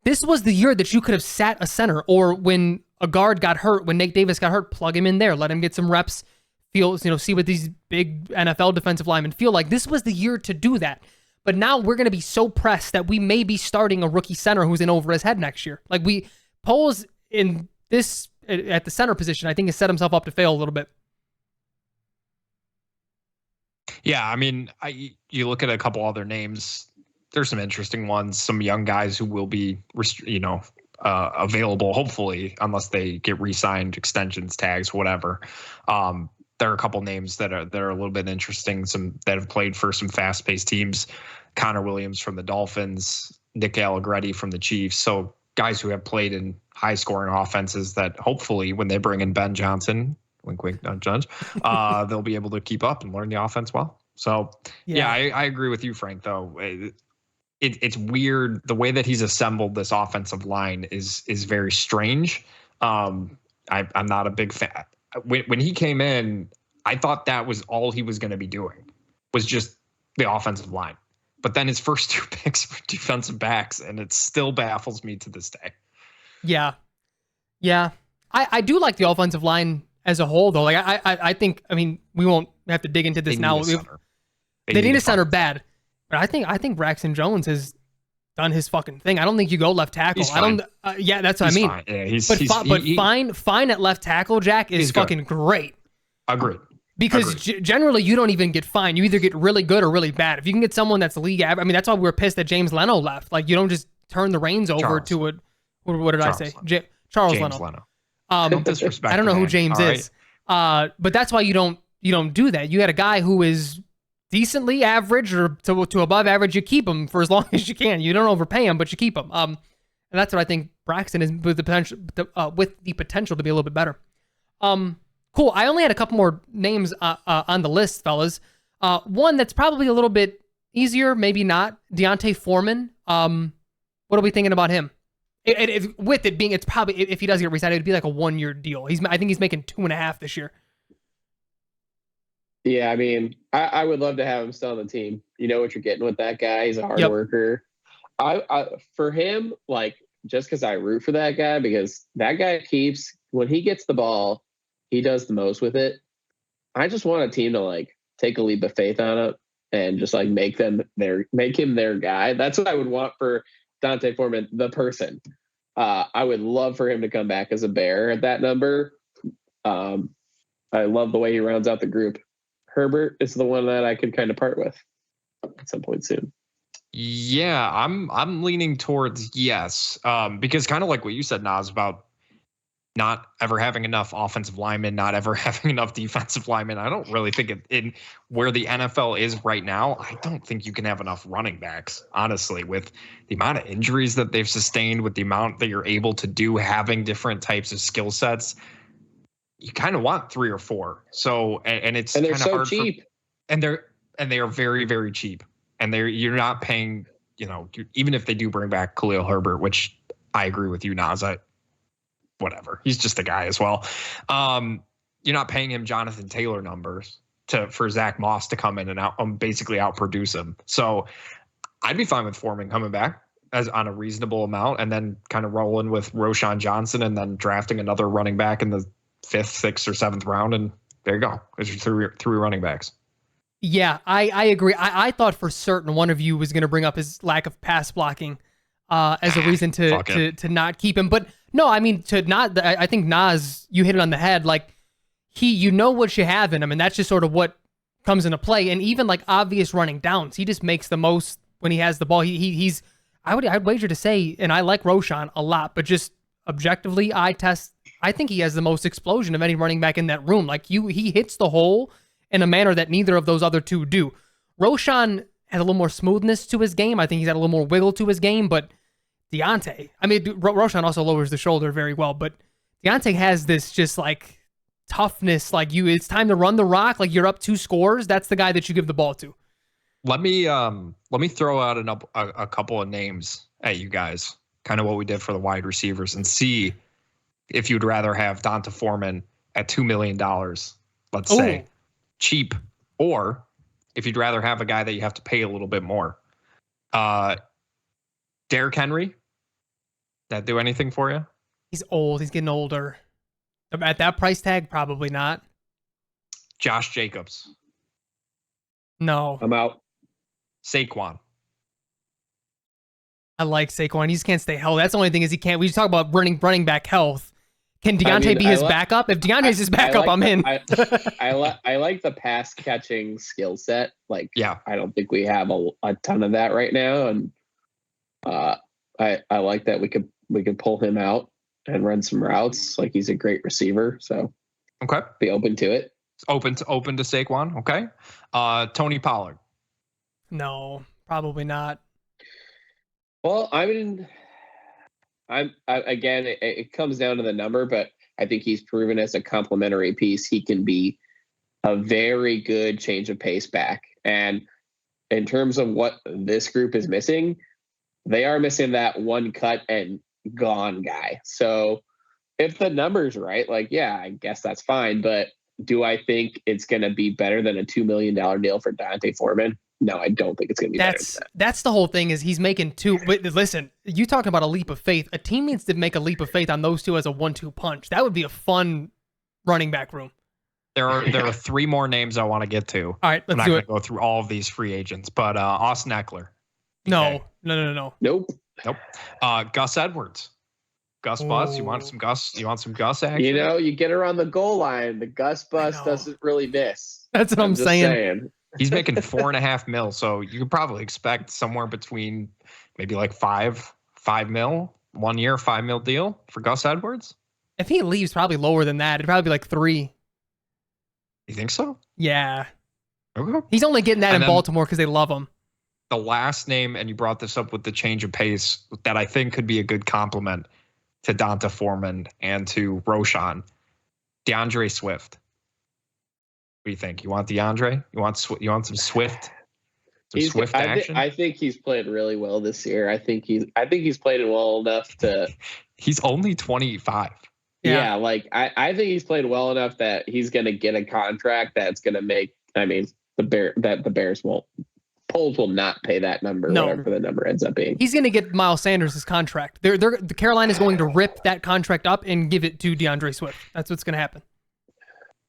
This was the year that you could have sat a center, or when a guard got hurt, when Nate Davis got hurt, plug him in there, let him get some reps, see what these big NFL defensive linemen feel like. This was the year to do that. But now we're going to be so pressed that we may be starting a rookie center who's in over his head next year. Like, Poles in this at the center position, I think, has set himself up to fail a little bit. Yeah, I mean, you look at a couple other names. There's some interesting ones, some young guys who will be, available, hopefully, unless they get re-signed, extensions, tags, whatever. There are a couple names that are a little bit interesting, some that have played for some fast-paced teams. Connor Williams from the Dolphins, Nick Allegretti from the Chiefs. So guys who have played in high-scoring offenses that hopefully, when they bring in Ben Johnson, wink, wink, don't judge, they'll be able to keep up and learn the offense well. So, yeah, I agree with you, Frank, though. It's weird. The way that he's assembled this offensive line is very strange. I'm not a big fan. When he came in, I thought that was all he was going to be doing, was just the offensive line. But then his first two picks were defensive backs, and it still baffles me to this day. Yeah. I do like the offensive line as a whole, though. Like, I think, I mean, we won't have to dig into this now. They need a center bad. But I think Braxton Jones has done his fucking thing. I don't think you go left tackle. He's fine. That's what I mean. Fine. Yeah, fine at left tackle, Jack, is fucking great. Agreed. Because generally you don't even get fine. You either get really good or really bad. If you can get someone that's league average, I mean, that's why we were pissed that James Leno left. Like, you don't just turn the reins over to it. What did I say? Charles Leno. Don't disrespect. I don't know who James is. But that's why you don't do that. You had a guy who is decently average or to above average. You keep him for as long as you can. You don't overpay him, but you keep him. And that's what I think Braxton is with the potential to be a little bit better. Cool. I only had a couple more names on the list, fellas. One that's probably a little bit easier, maybe not. Deontay Foreman. What are we thinking about him? With it being, it's probably, if he does get re-signed, it'd be like a 1-year deal. I think he's making 2.5 this year. Yeah, I mean, I would love to have him still on the team. You know what you're getting with that guy. He's a hard worker. I for him, like, just because I root for that guy, because that guy when he gets the ball, he does the most with it. I just want a team to, like, take a leap of faith on it and just, like, make him their guy. That's what I would want for Deontay Foreman, the person. I would love for him to come back as a Bear at that number. I love the way he rounds out the group. Herbert is the one that I could kind of part with at some point soon. Yeah, I'm leaning towards yes, because kind of like what you said, Nas, about not ever having enough offensive linemen, not ever having enough defensive linemen. I don't really think in where the NFL is right now, I don't think you can have enough running backs, honestly, with the amount of injuries that they've sustained, with the amount that you're able to do, having different types of skill sets. You kind of want 3 or 4. So, and it's and they're kind of so hard cheap. and they are very, very cheap. And you're not paying, even if they do bring back Khalil Herbert, which I agree with you, Nas. Whatever. He's just a guy as well. You're not paying him Jonathan Taylor numbers for Zach Moss to come in and basically outproduce him. So I'd be fine with Foreman coming back as on a reasonable amount and then kind of rolling with Roschon Johnson and then drafting another running back in the 5th, 6th, or 7th round. And there you go. There's your three running backs. Yeah, I agree. I thought for certain one of you was going to bring up his lack of pass blocking as a reason to not keep him. But no, I mean, I think Nas, you hit it on the head. Like, you know what you have in him, and that's just sort of what comes into play. And even like obvious running downs, he just makes the most when he has the ball. I'd wager to say, and I like Roschon a lot, but just objectively, I think he has the most explosion of any running back in that room. Like he hits the hole in a manner that neither of those other two do. Roschon has a little more smoothness to his game. I think he's had a little more wiggle to his game, but Deontay, I mean, Roschon also lowers the shoulder very well, but Deontay has this just like toughness. Like it's time to run the rock. Like you're up 2 scores. That's the guy that you give the ball to. Let me throw out a couple of names at you guys, kind of what we did for the wide receivers, and see if you'd rather have D'Onta Foreman at $2 million, let's say, cheap, or if you'd rather have a guy that you have to pay a little bit more. Derrick Henry, that do anything for you? He's old. He's getting older. At that price tag, probably not. Josh Jacobs. No. I'm out. Saquon. I like Saquon. He just can't stay healthy. That's the only thing is he can't. We talk about running back health. Can Deontay be his backup? If Deontay's his backup, I'm in. I like the pass catching skill set. Like, yeah, I don't think we have a ton of that right now, and I like that we could pull him out and run some routes. Like he's a great receiver, so okay, be open to it. Open to Saquon. Okay, Tony Pollard. No, probably not. Well, I mean, again, it comes down to the number, but I think he's proven as a complementary piece, he can be a very good change of pace back. And in terms of what this group is missing, they are missing that one cut and gone guy. So if the number's right, like, yeah, I guess that's fine. But do I think it's going to be better than a $2 million deal for D'Onta Foreman? No, I don't think it's going to be better than that. That's the whole thing is he's making 2. But listen, you talking about a leap of faith. A team needs to make a leap of faith on those 2 as a 1-2 punch. That would be a fun running back room. There are 3 more names I want to get to. All right, let's do it. I'm not going to go through all of these free agents, but Austin Eckler. No. Nope. Gus Edwards. Gus Bus. You want some Gus? You want some Gus action? You get around the goal line. The Gus Bus doesn't really miss. That's what I'm saying. He's making $4.5 million, so you could probably expect somewhere between maybe like $5 million, 1 year, $5 million deal for Gus Edwards. If he leaves, probably lower than that. It'd probably be like 3. You think so? Yeah. Okay. He's only getting that in Baltimore because they love him. The last name, and you brought this up with the change of pace, that I think could be a good compliment to D'Onta Foreman and to Roschon, DeAndre Swift. What do you think? You want DeAndre? You want some Swift? Swift action? I think he's played really well this year. I think he's played it well enough to. He's only 25. Yeah, like I think he's played well enough that he's going to get a contract that's going to make. I mean, the Bears won't. Polls will not pay that number, whatever the number ends up being. He's going to get Miles Sanders' contract. The Carolina's going to rip that contract up and give it to DeAndre Swift. That's what's going to happen.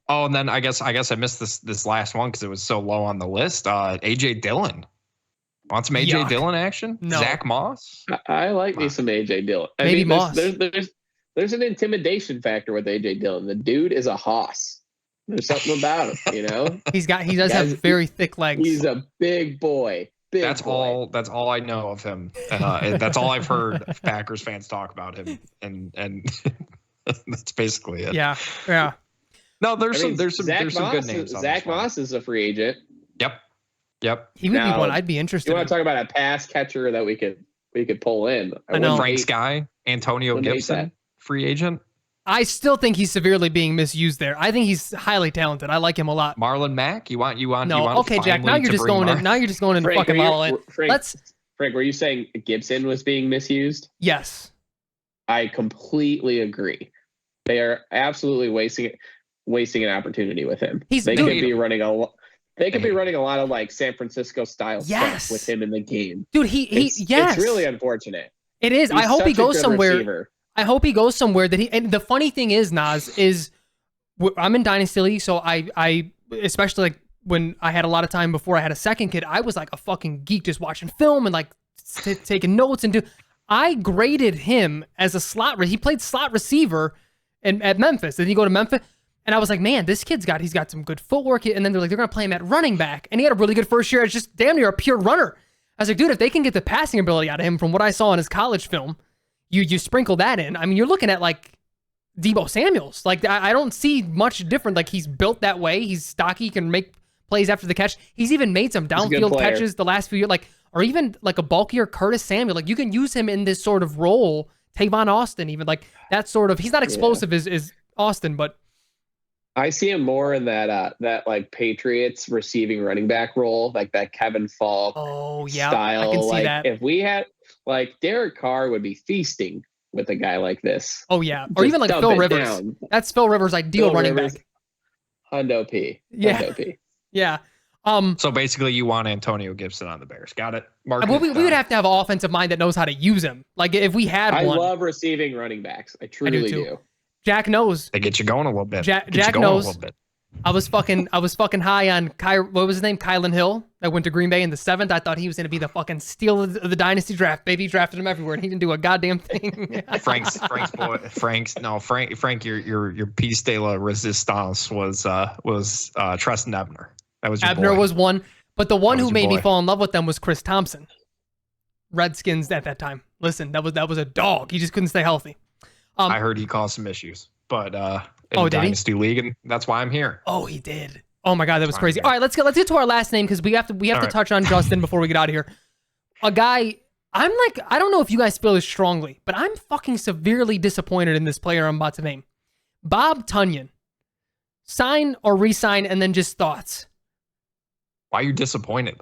Oh, and then I guess I missed this last one because it was so low on the list. AJ Dillon. Want some AJ Yuck. Dillon action? No. Zach Moss? I like me some AJ Dillon. Maybe Moss. There's an intimidation factor with AJ Dillon. The dude is a hoss. There's something about him, you know. He does have very thick legs. He's a big boy. That's all I know of him. That's all I've heard Packers fans talk about him, and that's basically it. Yeah. No, there's some good names. Zach Moss is a free agent. Yep. He would be one I'd be interested. You want to talk about a pass catcher that we could pull in? I know. Frank's guy, Antonio Gibson, free agent. I still think he's severely being misused there. I think he's highly talented. I like him a lot. Marlon Mack, you want? No, okay, Jack. Now you're just going in. Now you're just going in fucking La La Land. Frank, were you saying Gibson was being misused? Yes. I completely agree. They are absolutely wasting an opportunity with him. They could be running a lot of like San Francisco style stuff with him in the game. Dude, it's really unfortunate. It is. I hope he goes somewhere. Receiver. I hope he goes somewhere and the funny thing is, Nas, is I'm in Dynasty League, so I especially like when I had a lot of time before I had a second kid, I was like a fucking geek just watching film and like taking notes I graded him as a slot. He played slot receiver at Memphis. Did he go to Memphis? And I was like, man, this kid's he's got some good footwork. And then they're going to play him at running back. And he had a really good first year as just damn near a pure runner. I was like, dude, if they can get the passing ability out of him from what I saw in his college film, you sprinkle that in. I mean, you're looking at like Deebo Samuels. Like, I don't see much different. Like, he's built that way. He's stocky, can make plays after the catch. He's even made some downfield catches the last few years. Like, or even like a bulkier Curtis Samuel. Like, you can use him in this sort of role. Tavon Austin, even like that sort of. He's not explosive as Austin, but I see him more in that like Patriots receiving running back role, like that Kevin Falk style. I can see like that. If we had like Derek Carr would be feasting with a guy like this. Oh yeah, or even like Phil Rivers. Down. That's Phil Rivers' ideal running back. Hundo P. Yeah. Hundo P. Yeah. So basically, you want Antonio Gibson on the Bears. Got it. We would have to have an offensive mind that knows how to use him. Like if we had one. I love receiving running backs. I truly do. Jack knows. They get you going a little bit. Jack knows. I was fucking high on what was his name? Kylan Hill that went to Green Bay in the 7th. I thought he was going to be the fucking steal of the dynasty draft. Baby drafted him everywhere, and he didn't do a goddamn thing. Frank's boy. Frank, your piece de la resistance was Treston Ebner. That was your Ebner boy. was one, but the one who made me fall in love with them was Chris Thompson. Redskins at that time. Listen, that was a dog. He just couldn't stay healthy. I heard he caused some issues, but in Dynasty League, and that's why I'm here. Oh, he did. Oh my God, that was crazy. All right, let's get to our last name because we have to touch on Justin before we get out of here. A guy, I don't know if you guys feel this strongly, but I'm fucking severely disappointed in this player I'm about to name. Bob Tonyan. Sign or resign, and then just thoughts. Why are you disappointed?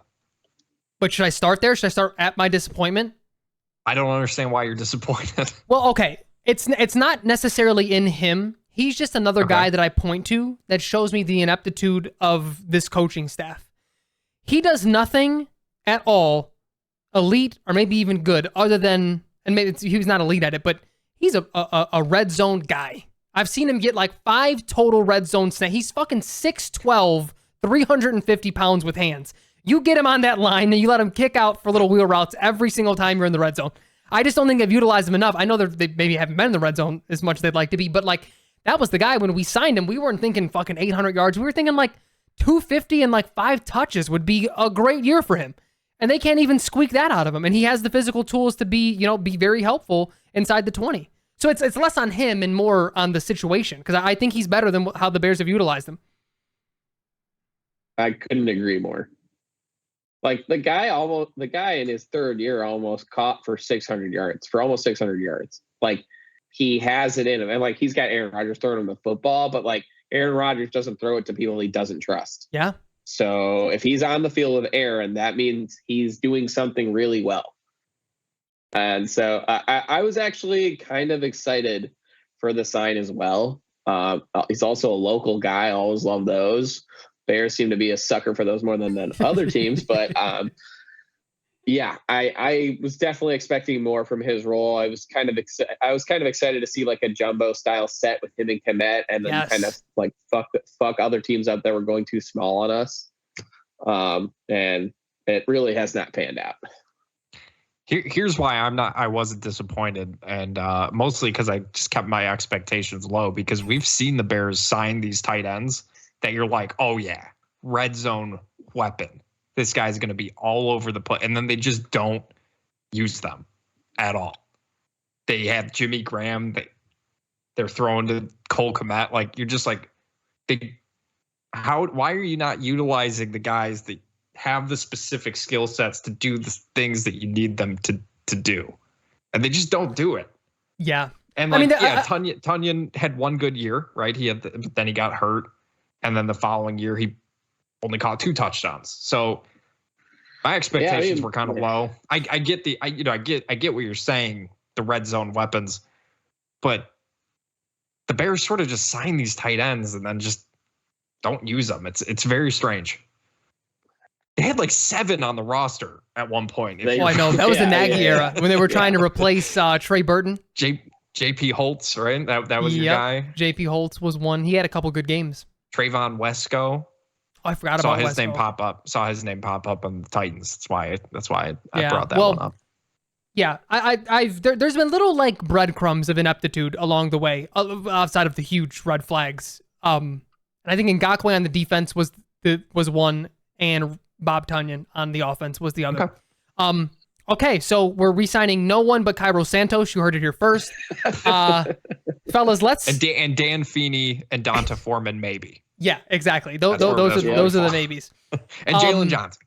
But should I start there? Should I start at my disappointment? I don't understand why you're disappointed. Well, okay. It's not necessarily in him. He's just another guy that I point to that shows me the ineptitude of this coaching staff. He does nothing at all elite or maybe even good other than, and maybe he was not elite at it, but he's a red zone guy. I've seen him get like 5 total red zone snaps. He's fucking 6'12", 350 pounds with hands. You get him on that line and you let him kick out for little wheel routes every single time you're in the red zone. I just don't think they've utilized him enough. I know they maybe haven't been in the red zone as much as they'd like to be, but like that was the guy when we signed him. We weren't thinking fucking 800 yards. We were thinking like 250 and like 5 touches would be a great year for him. And they can't even squeak that out of him. And he has the physical tools to be very helpful inside the 20. So it's less on him and more on the situation because I think he's better than how the Bears have utilized him. I couldn't agree more. Like the guy in his 3rd year almost caught for 600 yards, for almost 600 yards. Like he has it in him. And like he's got Aaron Rodgers throwing him the football, but like Aaron Rodgers doesn't throw it to people he doesn't trust. Yeah. So if he's on the field with Aaron, that means he's doing something really well. And so I was actually kind of excited for the sign as well. He's also a local guy. I always love those. Bears seem to be a sucker for those more than other teams, but yeah, I was definitely expecting more from his role. I was kind of excited to see like a jumbo style set with him and Kmet, and then kind of like fuck other teams up that were going too small on us. And it really has not panned out. Here's why I wasn't disappointed, and mostly because I just kept my expectations low, because we've seen the Bears sign these tight ends that you're like, oh yeah, red zone weapon. This guy's going to be all over the place, and then they just don't use them at all. They have Jimmy Graham. They're throwing to Cole Kmet. Like, you're just like, why are you not utilizing the guys that have the specific skill sets to do the things that you need them to do? And they just don't do it. Yeah. And like, Tunyon had one good year, right? But then he got hurt. And then the following year, he only caught 2 touchdowns. So my expectations were kind of low. I get I get what you're saying, the red zone weapons, but the Bears sort of just sign these tight ends and then just don't use them. It's very strange. They had like 7 on the roster at one point. I know. That was the Nagy era when they were trying to replace Trey Burton. JP Holtz, right? That was your guy. JP Holtz was one. He had a couple good games. Trayvon Wesco. Oh, I forgot about his name pop up. Saw his name pop up on the Titans. That's why I brought that one up. Yeah, there's been little like breadcrumbs of ineptitude along the way, outside of the huge red flags. And I think Ngakoue on the defense was one, and Bob Tunyon on the offense was the other. Okay. Okay, so we're re-signing no one but Cairo Santos. You heard it here first. Fellas, let's... And Dan Feeney and Donta Foreman, maybe. Yeah, exactly. Those are the maybes. And Jalen Johnson.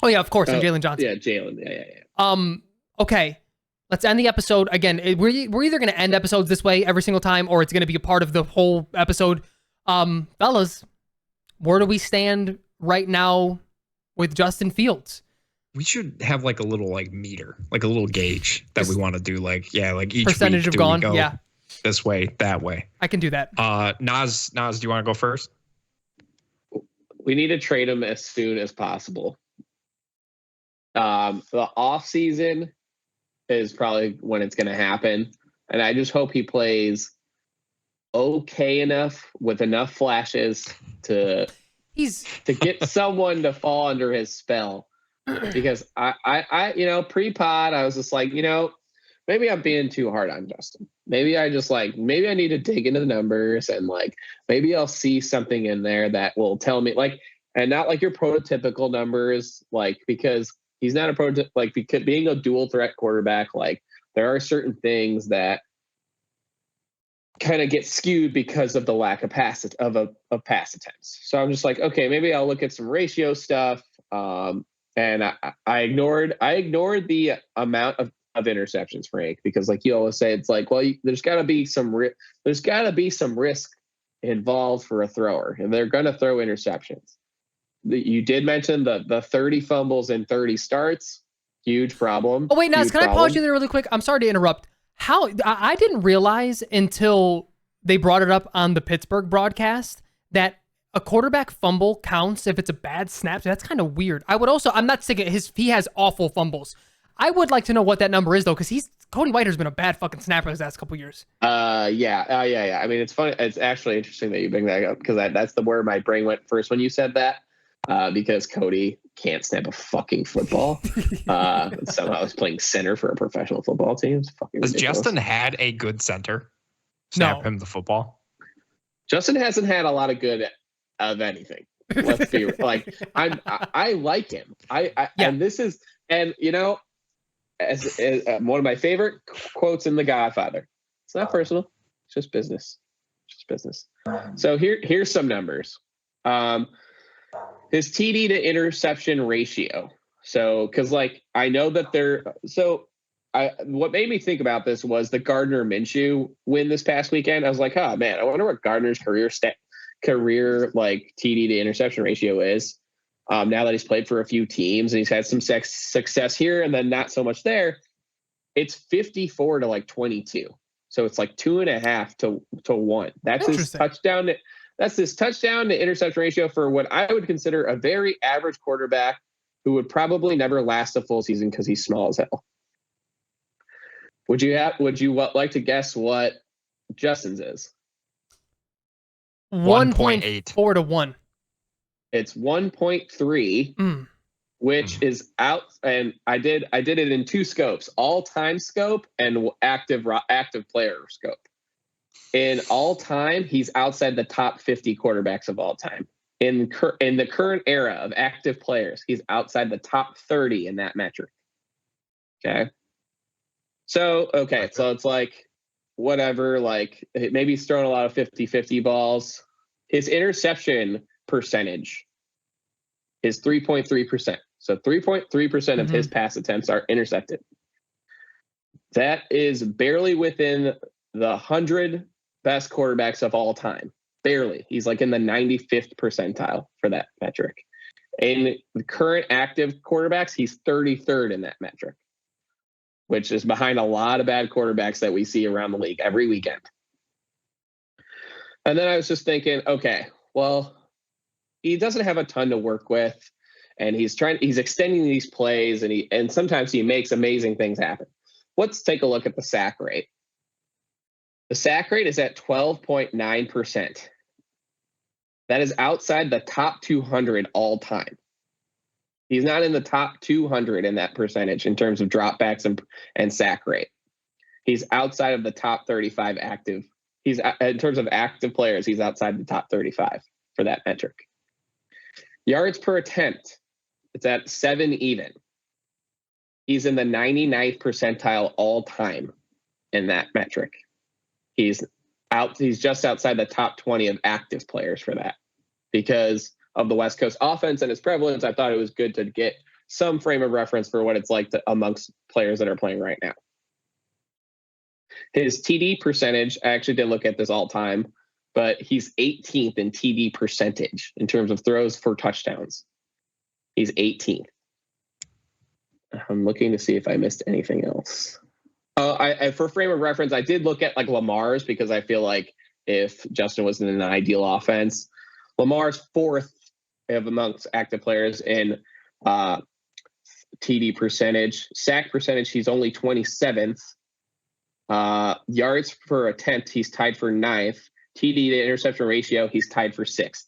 Oh, yeah, of course, and Jalen Johnson. Yeah, Jalen. Yeah. Okay, let's end the episode. Again, we're either going to end episodes this way every single time, or it's going to be a part of the whole episode. Fellas, where do we stand right now with Justin Fields? We should have like a little like meter, like a little gauge that we want to do. Like each percentage week, of gone. Yeah, this way, that way. I can do that. Nas, do you want to go first? We need to trade him as soon as possible. The off season is probably when it's going to happen, and I just hope he plays okay enough with enough flashes to get someone to fall under his spell. Because I pre-pod, I was just like, maybe I'm being too hard on Justin. Maybe I need to dig into the numbers, and like, maybe I'll see something in there that will tell me, like, and not like your prototypical numbers, like, because he's not a prototype, like, because being a dual threat quarterback, like, there are certain things that kind of get skewed because of the lack of pass attempts. So I'm just like, okay, maybe I'll look at some ratio stuff. And I ignored the amount of interceptions, Frank, because like you always say, it's like, well, there's got to be some risk involved for a thrower, and they're going to throw interceptions. You did mention the 30 fumbles and 30 starts, huge problem. Oh wait, Naz, can I pause you there really quick? I'm sorry to interrupt. How I didn't realize until they brought it up on the Pittsburgh broadcast that a quarterback fumble counts if it's a bad snap. That's kind of weird. I'm not saying he has awful fumbles. I would like to know what that number is though, because Cody Whitehair's been a bad fucking snapper his last couple years. Yeah. I mean, it's funny. It's actually interesting that you bring that up, because that's where my brain went first when you said that. Because Cody can't snap a fucking football. Somehow he's playing center for a professional football team. It's fucking Has ridiculous. Justin had a good center snap him the football? Justin hasn't had a lot of good of anything. Let's be like, I like him. And this is, and as one of my favorite quotes in The Godfather. It's not personal. It's just business. So here's some numbers. His TD to interception ratio. So, because like I know that what made me think about this was the Gardner Minshew win this past weekend. I was like, oh man, I wonder what Gardner's career like TD to interception ratio is. Now that he's played for a few teams and he's had some success here and then not so much there, it's 54 to like 22. So it's like 2.5 to 1. That's his touchdown. That's his touchdown to interception ratio for what I would consider a very average quarterback who would probably never last a full season because he's small as hell. Would you like to guess what Justin's is? 1.4 to 1. It's 1.3. which is out. And I did it in two scopes: all-time scope and active player scope. In all time, he's outside the top 50 quarterbacks of all time. In the current era of active players, he's outside the top 30 in that metric. Okay. So it's like, whatever, like maybe he's throwing a lot of 50-50 balls. His interception percentage is 3.3%. So 3.3% of his pass attempts are intercepted. That is barely within the 100 best quarterbacks of all time. Barely. He's like in the 95th percentile for that metric. In the current active quarterbacks, he's 33rd in that metric, which is behind a lot of bad quarterbacks that we see around the league every weekend. And then I was just thinking, okay, well, he doesn't have a ton to work with, and he's extending these plays, and sometimes he makes amazing things happen. Let's take a look at the sack rate. The sack rate is at 12.9%. That is outside the top 200 all time. He's not in the top 200 in that percentage in terms of dropbacks and sack rate. He's outside of the top 35 active. He's in terms of active players, he's outside the top 35 for that metric. Yards per attempt, it's at 7 even. He's in the 99th percentile all time in that metric. He's just outside the top 20 of active players for that. Because of the West Coast offense and its prevalence, I thought it was good to get some frame of reference for what it's like amongst players that are playing right now. His TD percentage, I actually didn't look at this all time, but he's 18th in TD percentage in terms of throws for touchdowns. He's 18th. I'm looking to see if I missed anything else. I for frame of reference, I did look at like Lamar's, because I feel like if Justin was in an ideal offense, Lamar's 4th amongst active players in TD percentage. Sack percentage, he's only 27th. Yards per attempt, he's tied for 9th. TD to interception ratio, he's tied for 6th.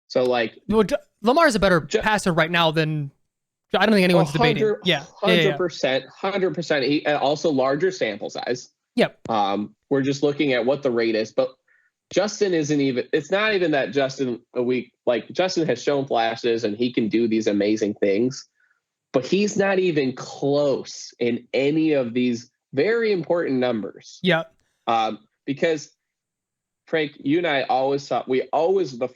So like, well, Lamar's a better passer right now than, I don't think anyone's debating. Yeah, 100%, 100%. He also larger sample size. Yep. We're just looking at what the rate is, but Justin isn't even. It's not even that Justin Justin has shown flashes and he can do these amazing things, but he's not even close in any of these very important numbers. Yeah. Because Frank, you and I always thought the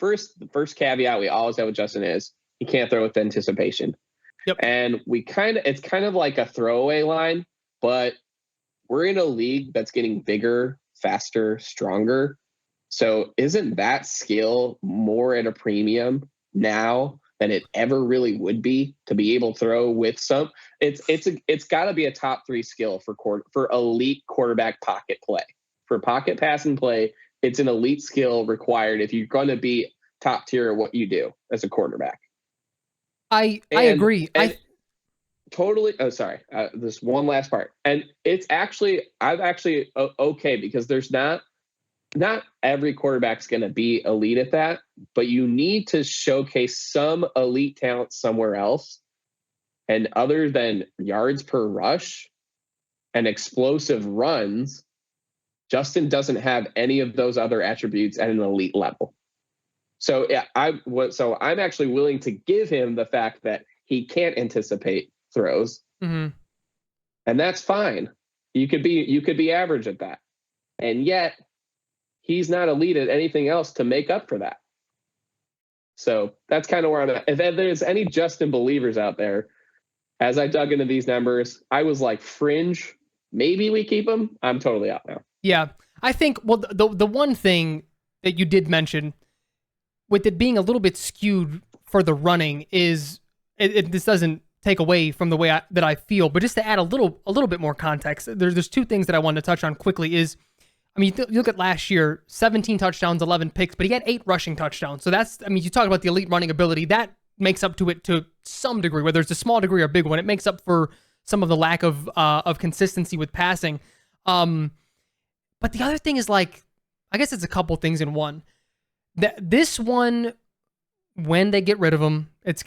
first caveat we always have with Justin is he can't throw with anticipation. Yep. And it's kind of like a throwaway line, but we're in a league that's getting bigger, faster, stronger. So isn't that skill more at a premium now than it ever really would be to be able to throw with some? It's got to be a top 3 skill for elite quarterback pocket play. For pocket pass and play, it's an elite skill required if you're going to be top tier at what you do as a quarterback. I agree. Totally. Oh, sorry. This one last part, and I'm actually okay, because there's not every quarterback's going to be elite at that, but you need to showcase some elite talent somewhere else. And other than yards per rush and explosive runs, Justin doesn't have any of those other attributes at an elite level. So yeah, I'm actually willing to give him the fact that he can't anticipate throws, and that's fine. You could be average at that, and yet he's not elite at anything else to make up for that. So that's kind of where I'm at. If there's any Justin believers out there, as I dug into these numbers, I was like, fringe, maybe we keep him. I'm totally out now. Yeah, I think, well, the one thing that you did mention, with it being a little bit skewed for the running, is this doesn't take away from the way that I feel, but just to add a little bit more context, there's 2 things that I wanted to touch on quickly. Is, I mean, you look at last year, 17 touchdowns, 11 picks, but he had 8 rushing touchdowns. So that's, I mean, you talk about the elite running ability, that makes up to it to some degree, whether it's a small degree or a big one. It makes up for some of the lack of consistency with passing. But the other thing is, like, I guess it's a couple things in one. This one, when they get rid of him, it's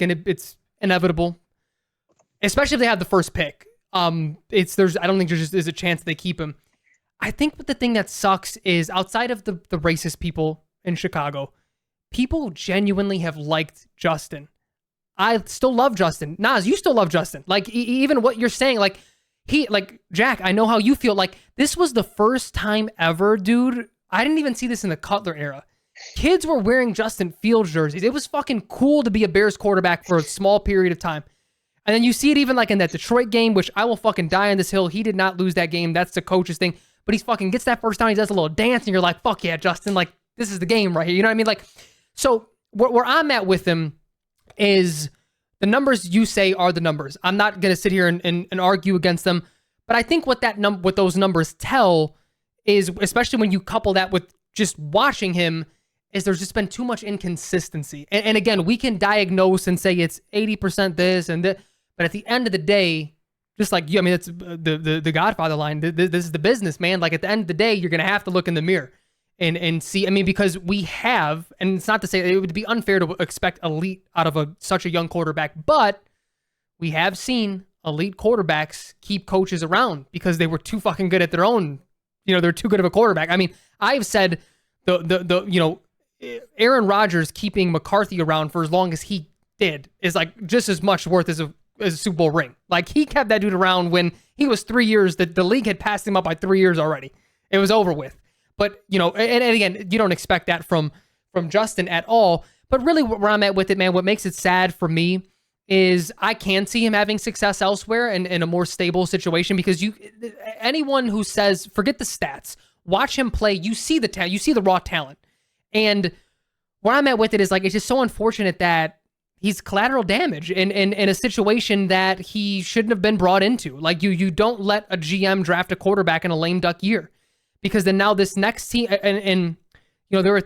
inevitable, especially if they have the first pick. I don't think there's a chance they keep him. I think the thing that sucks is outside of the racist people in Chicago, people genuinely have liked Justin. I still love Justin. Nas, you still love Justin. Like, even what you're saying, like, Jack, I know how you feel. Like, this was the first time ever, dude. I didn't even see this in the Cutler era. Kids were wearing Justin Fields jerseys. It was fucking cool to be a Bears quarterback for a small period of time. And then you see it even like in that Detroit game, which I will fucking die on this hill. He did not lose that game. That's the coach's thing. But he's fucking gets that first down. He does a little dance, and you're like, fuck yeah, Justin. Like, this is the game right here. You know what I mean? Like, so where I'm at with him is the numbers you say are the numbers. I'm not going to sit here and argue against them. But I think what those numbers tell is, especially when you couple that with just watching him, is there's just been too much inconsistency. And again, we can diagnose and say it's 80% this and that. But at the end of the day, just like you, I mean, it's the Godfather line. This is the business, man. Like, at the end of the day, you're going to have to look in the mirror and see. I mean, because we have, and it's not to say it would be unfair to expect elite out of such a young quarterback, but we have seen elite quarterbacks keep coaches around because they were too fucking good at their own. They're too good of a quarterback. I mean, I've said Aaron Rodgers keeping McCarthy around for as long as he did is like just as much worth as a Super Bowl ring. Like, he kept that dude around when he was 3 years, that the league had passed him up by 3 years already. It was over with. But, and again, you don't expect that from Justin at all. But really where I'm at with it, man, what makes it sad for me is I can see him having success elsewhere and in a more stable situation, because anyone who says, forget the stats, watch him play, you see the talent, you see the raw talent. And where I'm at with it is, like, it's just so unfortunate that he's collateral damage in a situation that he shouldn't have been brought into. Like, you don't let a GM draft a quarterback in a lame duck year, because then now this next team, and there were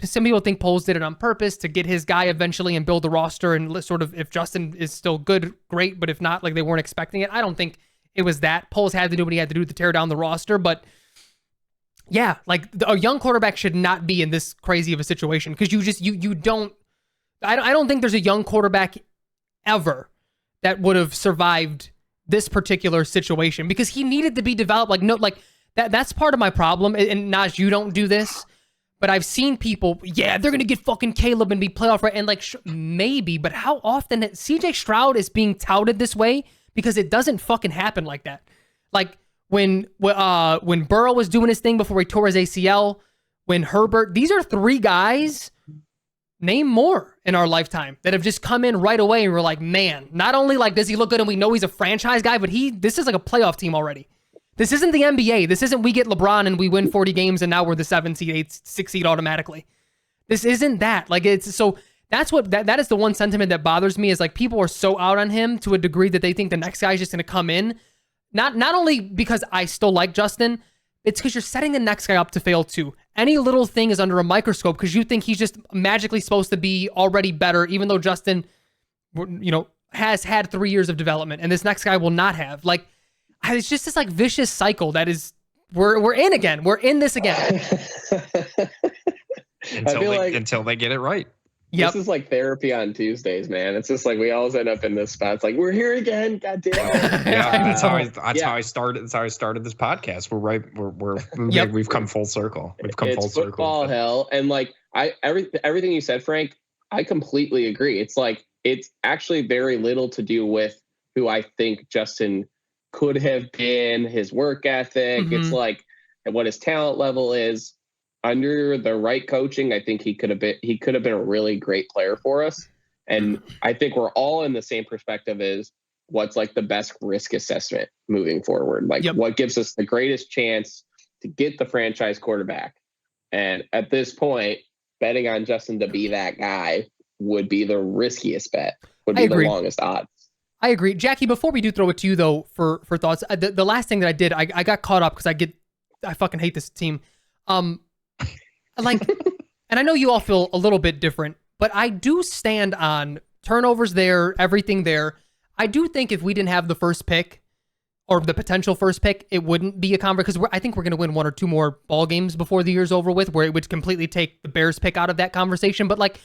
some people think Poles did it on purpose to get his guy eventually and build the roster, and sort of, if Justin is still good, great, but if not, like, they weren't expecting it. I don't think it was that. Poles had to do what he had to do to tear down the roster, but yeah, like, a young quarterback should not be in this crazy of a situation, because you don't. I don't think there's a young quarterback ever that would have survived this particular situation, because he needed to be developed. That's part of my problem. And Naj, you don't do this, but I've seen people, they're going to get fucking Caleb and be playoff right. And like, maybe, but how often CJ Stroud is being touted this way, because it doesn't fucking happen like that. Like, when Burrow was doing his thing before he tore his ACL, when Herbert, these are three guys, name more in our lifetime, that have just come in right away and we're like, man, not only like does he look good and we know he's a franchise guy, but this is like a playoff team already. This isn't the NBA. This isn't we get LeBron and we win 40 games and now we're the 7 seed, 8, 6 seed automatically. This isn't that. Like, it's so that's what that is the one sentiment that bothers me, is like, people are so out on him to a degree that they think the next guy is just going to come in. Not only because I still like Justin, it's because you're setting the next guy up to fail too. Any little thing is under a microscope because you think he's just magically supposed to be already better, even though Justin, has had 3 years of development and this next guy will not have. Like, it's just this like vicious cycle that is we're in again. We're in this again. Until they get it right. Yep. This is like therapy on Tuesdays, man. It's just like we always end up in this spot. It's like, we're here again. God damn it. That's how I started. That's how I started this podcast. We're right. We've come full circle. We've come full circle. Football hell. And like everything you said, Frank, I completely agree. It's like, it's actually very little to do with who I think Justin could have been, his work ethic. Mm-hmm. It's like what his talent level is. Under the right coaching, I think he could have been a really great player for us. And I think we're all in the same perspective as what's like the best risk assessment moving forward. Like, what gives us the greatest chance to get the franchise quarterback. And at this point, betting on Justin to be that guy would be the riskiest bet, would be the longest odds. I agree. Jackie, before we do throw it to you though, for thoughts, the last thing that I did, I got caught up because I fucking hate this team. Like, and I know you all feel a little bit different, but I do stand on turnovers there, everything there. I do think if we didn't have the first pick or the potential first pick, it wouldn't be a conversation, because I think we're going to win 1 or 2 more ball games before the year's over with, where it would completely take the Bears pick out of that conversation. But like,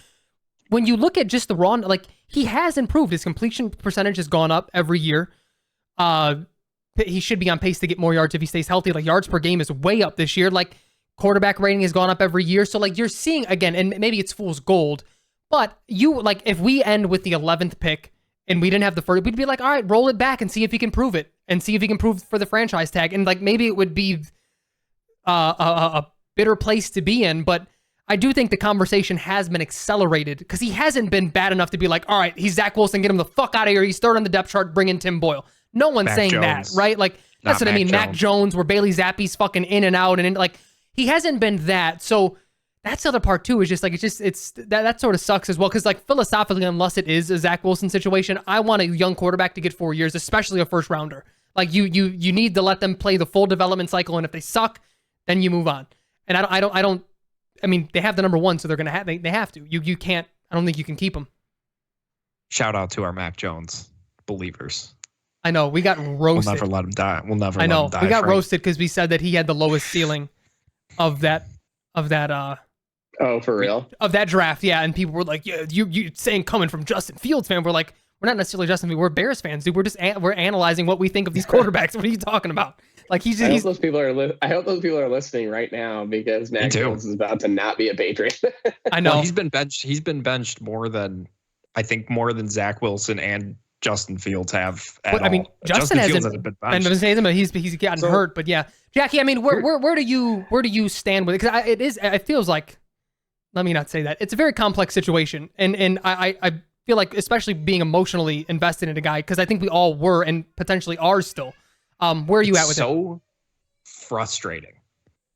when you look at just the raw, like he has improved. His completion percentage has gone up every year. He should be on pace to get more yards if he stays healthy. Like yards per game is way up this year. Like quarterback rating has gone up every year. So like you're seeing again, and maybe it's fool's gold, but you like if we end with the 11th pick and we didn't have the first, we'd be like, all right, roll it back and see if he can prove it and see if he can prove for the franchise tag. And like maybe it would be a bitter place to be in, but I do think the conversation has been accelerated because he hasn't been bad enough to be like, all right, he's Zach Wilson, get him the fuck out of here. He's third on the depth chart, bring in Tim Boyle. No one's Mac saying Jones. that, right? Like that's what I mean. Mac Jones, where Bailey Zappi's fucking in and out, and like he hasn't been that. So that's the other part too. Is just like it's that sort of sucks as well. Because like philosophically, unless it is a Zach Wilson situation, I want a young quarterback to get 4 years, especially a first rounder. Like you need to let them play the full development cycle, and if they suck, then you move on. And I don't. I mean, they have the number one, so they're gonna have they have to. You can't. I don't think you can keep them. Shout out to our Mac Jones believers. I know we got roasted. We'll never let him die. We'll never. I know let him die, we got Frank. roasted because we said that he had the lowest ceiling of that. Oh, for real? Of that draft, yeah. And people were like, "Yeah, you saying coming from Justin Fields fan?" We're like, we're not necessarily Justin Fields. We're Bears fans, dude. We're just we're analyzing what we think of these quarterbacks. What are you talking about? Like I hope those people are listening right now because Mac Jones is about to not be a Patriot. I know. Well, he's been benched more than Zach Wilson and Justin Fields have. But I mean, Justin hasn't been benched. He's gotten hurt. But yeah, Jackie. I mean, where do you stand with it? Because it feels like. Let me not say that. It's a very complex situation, and I feel like, especially being emotionally invested in a guy, because I think we all were and potentially are still. Where are you at with it? So frustrating,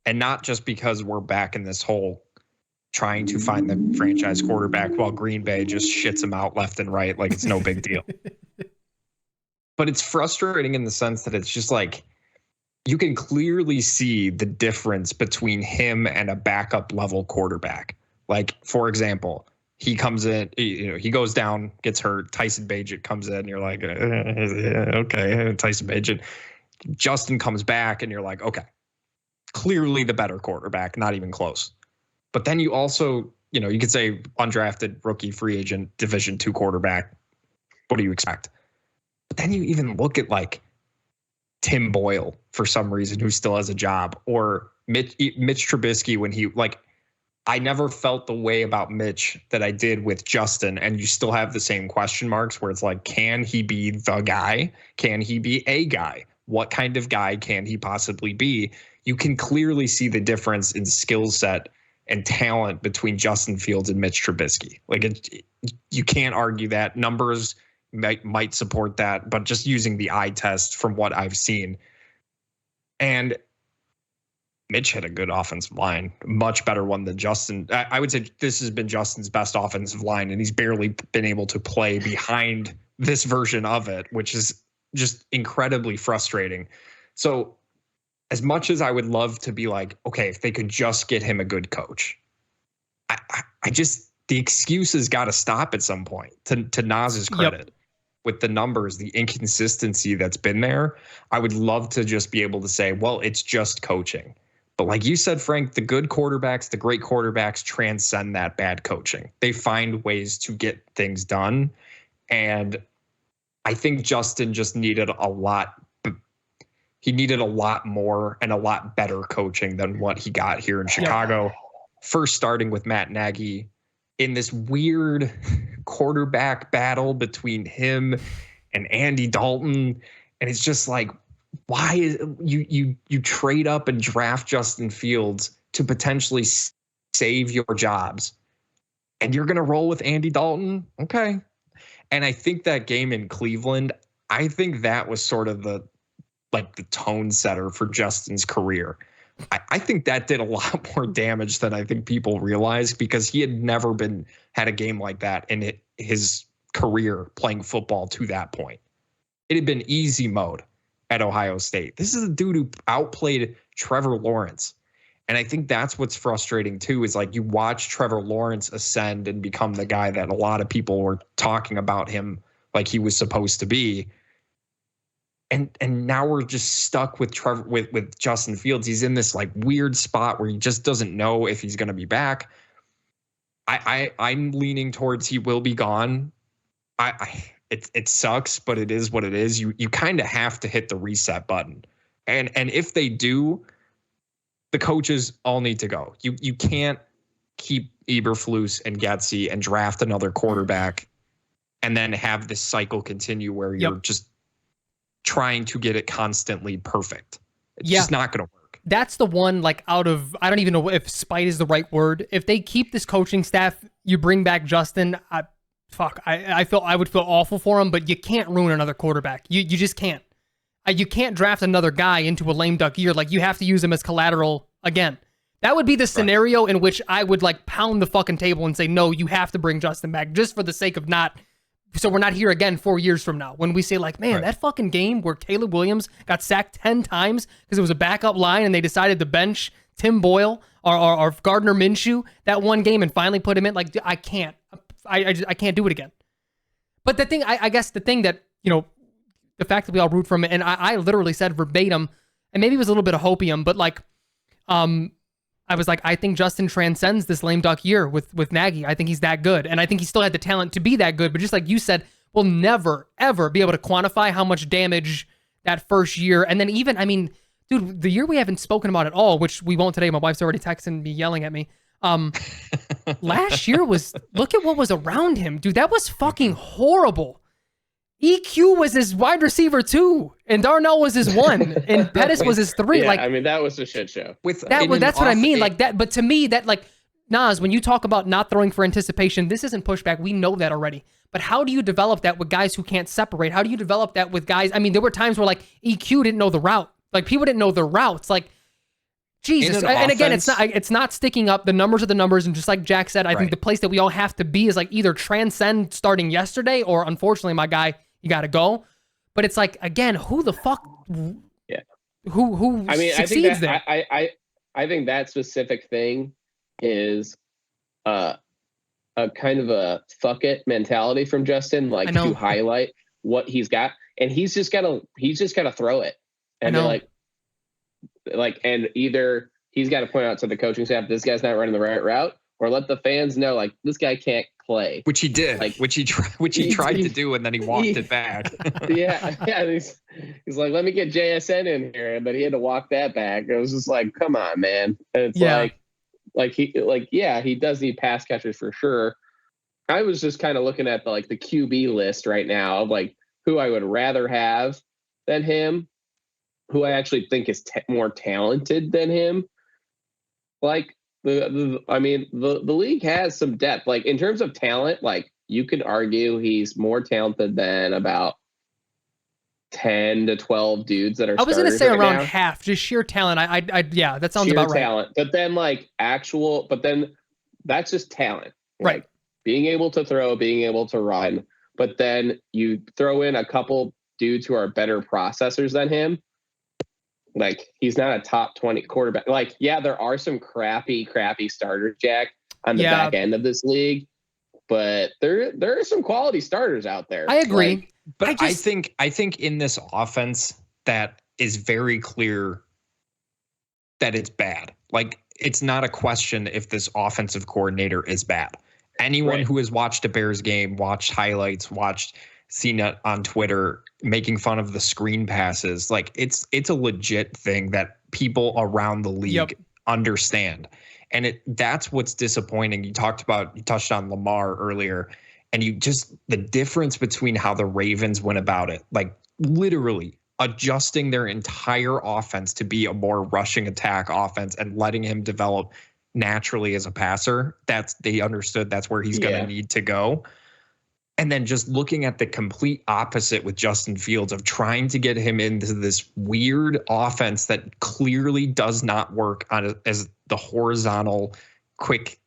and not just because we're back in this hole trying to find the franchise quarterback while Green Bay just shits him out left and right like it's no big deal. But it's frustrating in the sense that it's just like you can clearly see the difference between him and a backup level quarterback. Like, for example, he comes in, he goes down, gets hurt. Tyson Bagent comes in, and you're like, okay, Tyson Bagent. Justin comes back, and you're like, okay, clearly the better quarterback, not even close. But then you also, you could say undrafted rookie free agent Division II quarterback. What do you expect? But then you even look at like Tim Boyle for some reason, who still has a job, or Mitch Trubisky when he like. I never felt the way about Mitch that I did with Justin, and you still have the same question marks where it's like, can he be the guy? Can he be a guy? What kind of guy can he possibly be? You can clearly see the difference in skill set and talent between Justin Fields and Mitch Trubisky. Like you can't argue that. Numbers might support that, but just using the eye test from what I've seen. And Mitch had a good offensive line, much better one than Justin. I would say this has been Justin's best offensive line, and he's barely been able to play behind this version of it, which is just incredibly frustrating. So as much as I would love to be like, okay, if they could just get him a good coach, I just, the excuses got to stop at some point, to Naz's credit. Yep. With the numbers, the inconsistency that's been there, I would love to just be able to say, well, it's just coaching. But like you said, Frank, the good quarterbacks, the great quarterbacks transcend that bad coaching. They find ways to get things done. And I think Justin just needed a lot. He needed a lot more and a lot better coaching than what he got here in Chicago. Yeah. First starting with Matt Nagy in this weird quarterback battle between him and Andy Dalton. And it's just like, why is you trade up and draft Justin Fields to potentially save your jobs, and you're going to roll with Andy Dalton? Okay. And I think that game in Cleveland, I think that was sort of the tone setter for Justin's career. I think that did a lot more damage than I think people realize, because he had never had a game like that in his career playing football to that point. It had been easy mode at Ohio State. This is a dude who outplayed Trevor Lawrence. And I think that's what's frustrating too, is like you watch Trevor Lawrence ascend and become the guy that a lot of people were talking about him like he was supposed to be. And now we're just stuck with with Justin Fields. He's in this like weird spot where he just doesn't know if he's going to be back. I'm leaning towards he will be gone. It sucks, but it is what it is. You kind of have to hit the reset button, and if they do, the coaches all need to go. You can't keep Eberflus and Getsy and draft another quarterback, and then have this cycle continue where you're just trying to get it constantly perfect. It's just not going to work. That's the one, like, out of, I don't even know if spite is the right word. If they keep this coaching staff, you bring back Justin, I would feel awful for him, but you can't ruin another quarterback. You just can't. You can't draft another guy into a lame duck year. Like, you have to use him as collateral again. That would be the scenario in which I would, like, pound the fucking table and say, no, you have to bring Justin back just for the sake of not, so we're not here again 4 years from now when we say, like, man, that fucking game where Caleb Williams got sacked 10 times because it was a backup line and they decided to bench Tim Boyle or Gardner Minshew that one game and finally put him in. Like, I can't. I can't do it again. But the thing, I guess the thing that, you know, the fact that we all root for him, and I literally said verbatim, and maybe it was a little bit of hopium, but like, I was like, I think Justin transcends this lame duck year with Nagy. I think he's that good. And I think he still had the talent to be that good. But just like you said, we'll never, ever be able to quantify how much damage that first year. And then even, I mean, dude, the year we haven't spoken about at all, which we won't today. My wife's already texting me, yelling at me. Last year was, look at what was around him. Dude, that was fucking horrible. EQ was his wide receiver 2, and Darnell was his 1, and Pettis was his 3. Yeah, like, I mean, that was a shit show. That's what I mean. Like that, but to me, that, like, Nas, when you talk about not throwing for anticipation, this isn't pushback. We know that already. But how do you develop that with guys who can't separate? How do you develop that with guys? I mean, there were times where, like, EQ didn't know the route. Like, people didn't know the routes. Like, Jesus. And again, it's not sticking up. The numbers are the numbers. And just like Jack said, I think the place that we all have to be is, like, either transcend starting yesterday or, unfortunately, my guy, you got to go. But it's like, again, who the fuck? Yeah. Who I mean, succeeds there? I think that specific thing is a kind of a fuck it mentality from Justin, like, to highlight what he's got, and he's just gotta throw it, and they're like, and either he's got to point out to the coaching staff, this guy's not running the right route, or let the fans know, like, this guy can't play, which he did, like, which he tried to do, and then he walked it back. yeah. He's like, let me get JSN in here, but he had to walk that back. It was just like, come on, man. And it's he does need pass catchers for sure. I was just kind of looking at the QB list right now of, like, who I would rather have than him, who I actually think is more talented than him. Like, the league has some depth. Like, in terms of talent, like, you could argue he's more talented than about 10 to 12 dudes that are. I was going to say right around now. half, just sheer talent. Yeah, that sounds sheer about right. Talent, but then that's just talent, right? Like, being able to throw, being able to run, but then you throw in a couple dudes who are better processors than him. Like, he's not a top 20 quarterback. Like, yeah, there are some crappy starters, Jack, on the back end of this league, but there are some quality starters out there. I agree. Like, but I think in this offense that is very clear that it's bad. Like, it's not a question if this offensive coordinator is bad. Anyone who has watched a Bears game, watched highlights, seen it on Twitter, making fun of the screen passes, like, it's a legit thing that people around the league understand. And that's what's disappointing. You touched on Lamar earlier, and the difference between how the Ravens went about it, like, literally adjusting their entire offense to be a more rushing attack offense and letting him develop naturally as a passer. They understood that's where he's going to need to go. And then just looking at the complete opposite with Justin Fields of trying to get him into this weird offense that clearly does not work as the horizontal quick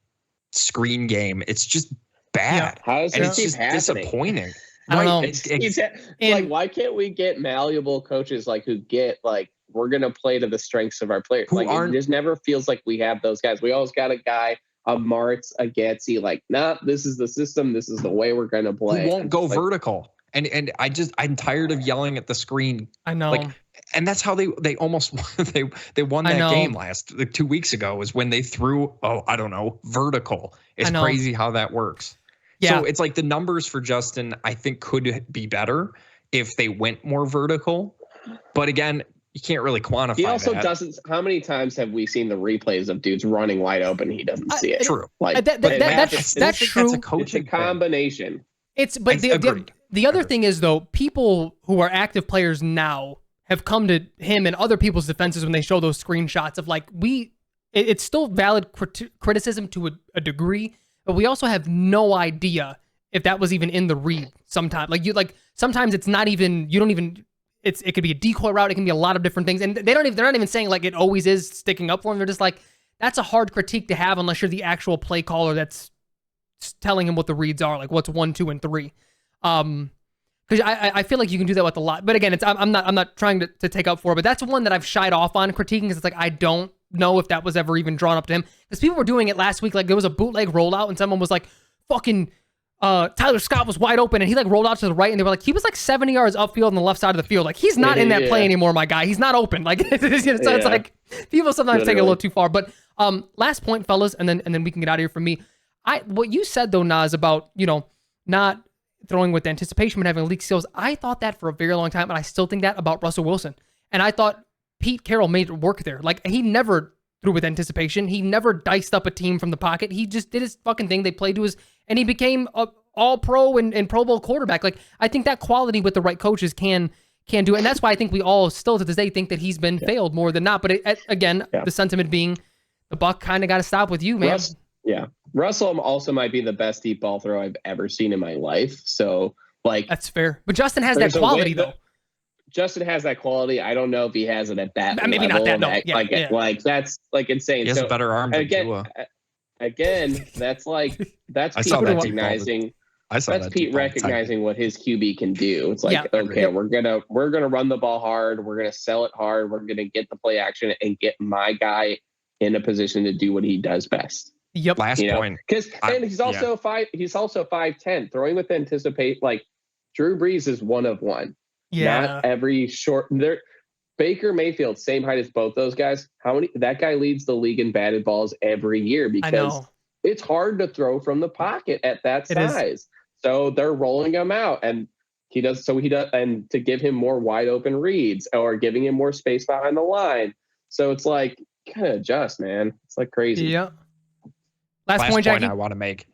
screen game. It's just bad. Yeah. How does and it it's keep just happening? Disappointing. I don't know. Like, why can't we get malleable coaches, like, who get, like, we're going to play to the strengths of our players? It just never feels like we have those guys. We always got a guy, a Martz, a Getsy, like, nah, this is the system. This is the way we're going to play. Who won't go vertical. And I'm tired of yelling at the screen. I know. Like, And that's how they almost they won that game last 2 weeks ago, was when they threw vertical. It's crazy how that works. Yeah. So it's like the numbers for Justin, I think, could be better if they went more vertical. But again, you can't really quantify. He also doesn't. How many times have we seen the replays of dudes running wide open? He doesn't see it. True. Like that's true. It's a combination. The other thing is, though, people who are active players now have come to him and other people's defenses when they show those screenshots of like, it's still valid criticism to a degree, but we also have no idea if that was even in the read sometimes. Sometimes it's not even, it could be a decoy route. It can be a lot of different things. And they're not even saying like it always is sticking up for him. They're just like, that's a hard critique to have unless you're the actual play caller that's telling him what the reads are, like what's 1, 2, and 3. Because I feel like you can do that with a lot, but again, I'm not trying to take up for it, but that's one that I've shied off on critiquing, because it's like I don't know if that was ever even drawn up to him, because people were doing it last week. Like there was a bootleg rollout and someone was like, fucking Tyler Scott was wide open and he like rolled out to the right, and they were like, he was like 70 yards upfield on the left side of the field. Like he's not in that play anymore, my guy. He's not open. Like so it's like people sometimes take it a little too far. But last point, fellas, and then we can get out of here from me. What you said though, Nas, about not throwing with anticipation but having elite skills, I thought that for a very long time, and I still think that about Russell Wilson. And I thought Pete Carroll made it work there. Like he never threw with anticipation. He never diced up a team from the pocket. He just did his fucking thing. They played to his, and he became a all-pro and Pro Bowl quarterback. Like I think that quality with the right coaches can do it. And that's why I think we all still to this day think that he's been failed more than not. But the sentiment being the buck kind of got to stop with you, man. Russell also might be the best deep ball throw I've ever seen in my life. So, like, that's fair. But Justin has that quality, though. Justin has that quality. I don't know if he has it at that maybe level. Not that, no. Like that's like insane. He has a better arm than Tua. Again, that's Pete recognizing. That's Pete recognizing what his QB can do. It's like, okay, we're gonna run the ball hard. We're gonna sell it hard. We're gonna get the play action and get my guy in a position to do what he does best. Yep. Last point. And he's also 5'10", throwing with anticipate. Like Drew Brees is one of one. Yeah. Not every short. Baker Mayfield, same height as both those guys. That guy leads the league in batted balls every year because it's hard to throw from the pocket at that size. So they're rolling him out, and he does. And to give him more wide open reads or giving him more space behind the line. So it's like, kind of adjust, man. It's like crazy. Yeah. Last point I want to make.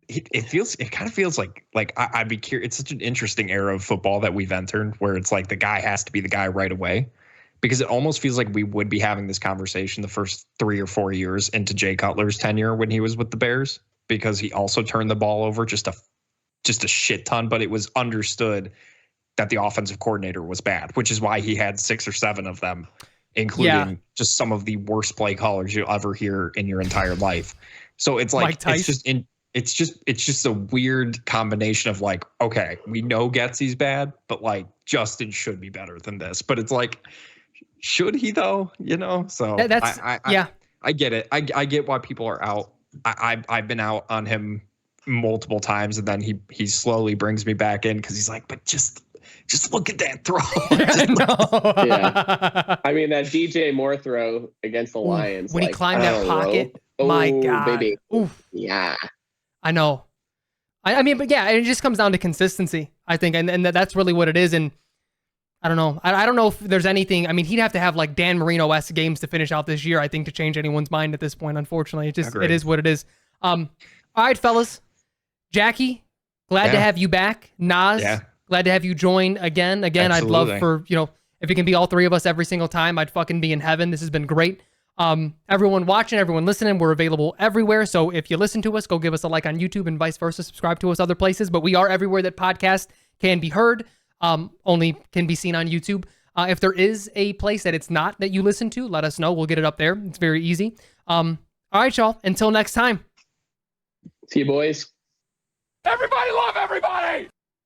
It kind of feels like I'd be curious. It's such an interesting era of football that we've entered, where it's like the guy has to be the guy right away, because it almost feels like we would be having this conversation the first 3 or 4 years into Jay Cutler's tenure when he was with the Bears, because he also turned the ball over just a shit ton, but it was understood that the offensive coordinator was bad, which is why he had 6 or 7 of them, including just some of the worst play callers you'll ever hear in your entire life. So it's like it's just a weird combination of like, okay, we know Getsy's bad, but like Justin should be better than this. But it's like, should he though? So I get it. I get why people are out. I've been out on him multiple times, and then he slowly brings me back in because he's like, but just look at that throw. I mean, that DJ Moore throw against the Lions. When he climbed that pocket, my God. Baby. Oof. Yeah. I know. I mean, but yeah, it just comes down to consistency, I think. And that's really what it is. And I don't know. I don't know if there's anything. I mean, he'd have to have like Dan Marino-esque games to finish out this year, I think, to change anyone's mind at this point, unfortunately. It is what it is. All right, fellas. Jackie, glad to have you back. Nas, glad to have you join again. Absolutely. I'd love for, if it can be all 3 of us every single time, I'd fucking be in heaven. This has been great. Everyone watching, everyone listening, we're available everywhere. So if you listen to us, go give us a like on YouTube and vice versa. Subscribe to us other places, but we are everywhere that podcast can be heard. Only can be seen on YouTube. If there is a place that it's not that you listen to, let us know. We'll get it up there. It's very easy. All right, y'all. Until next time. See you, boys. Everybody love everybody.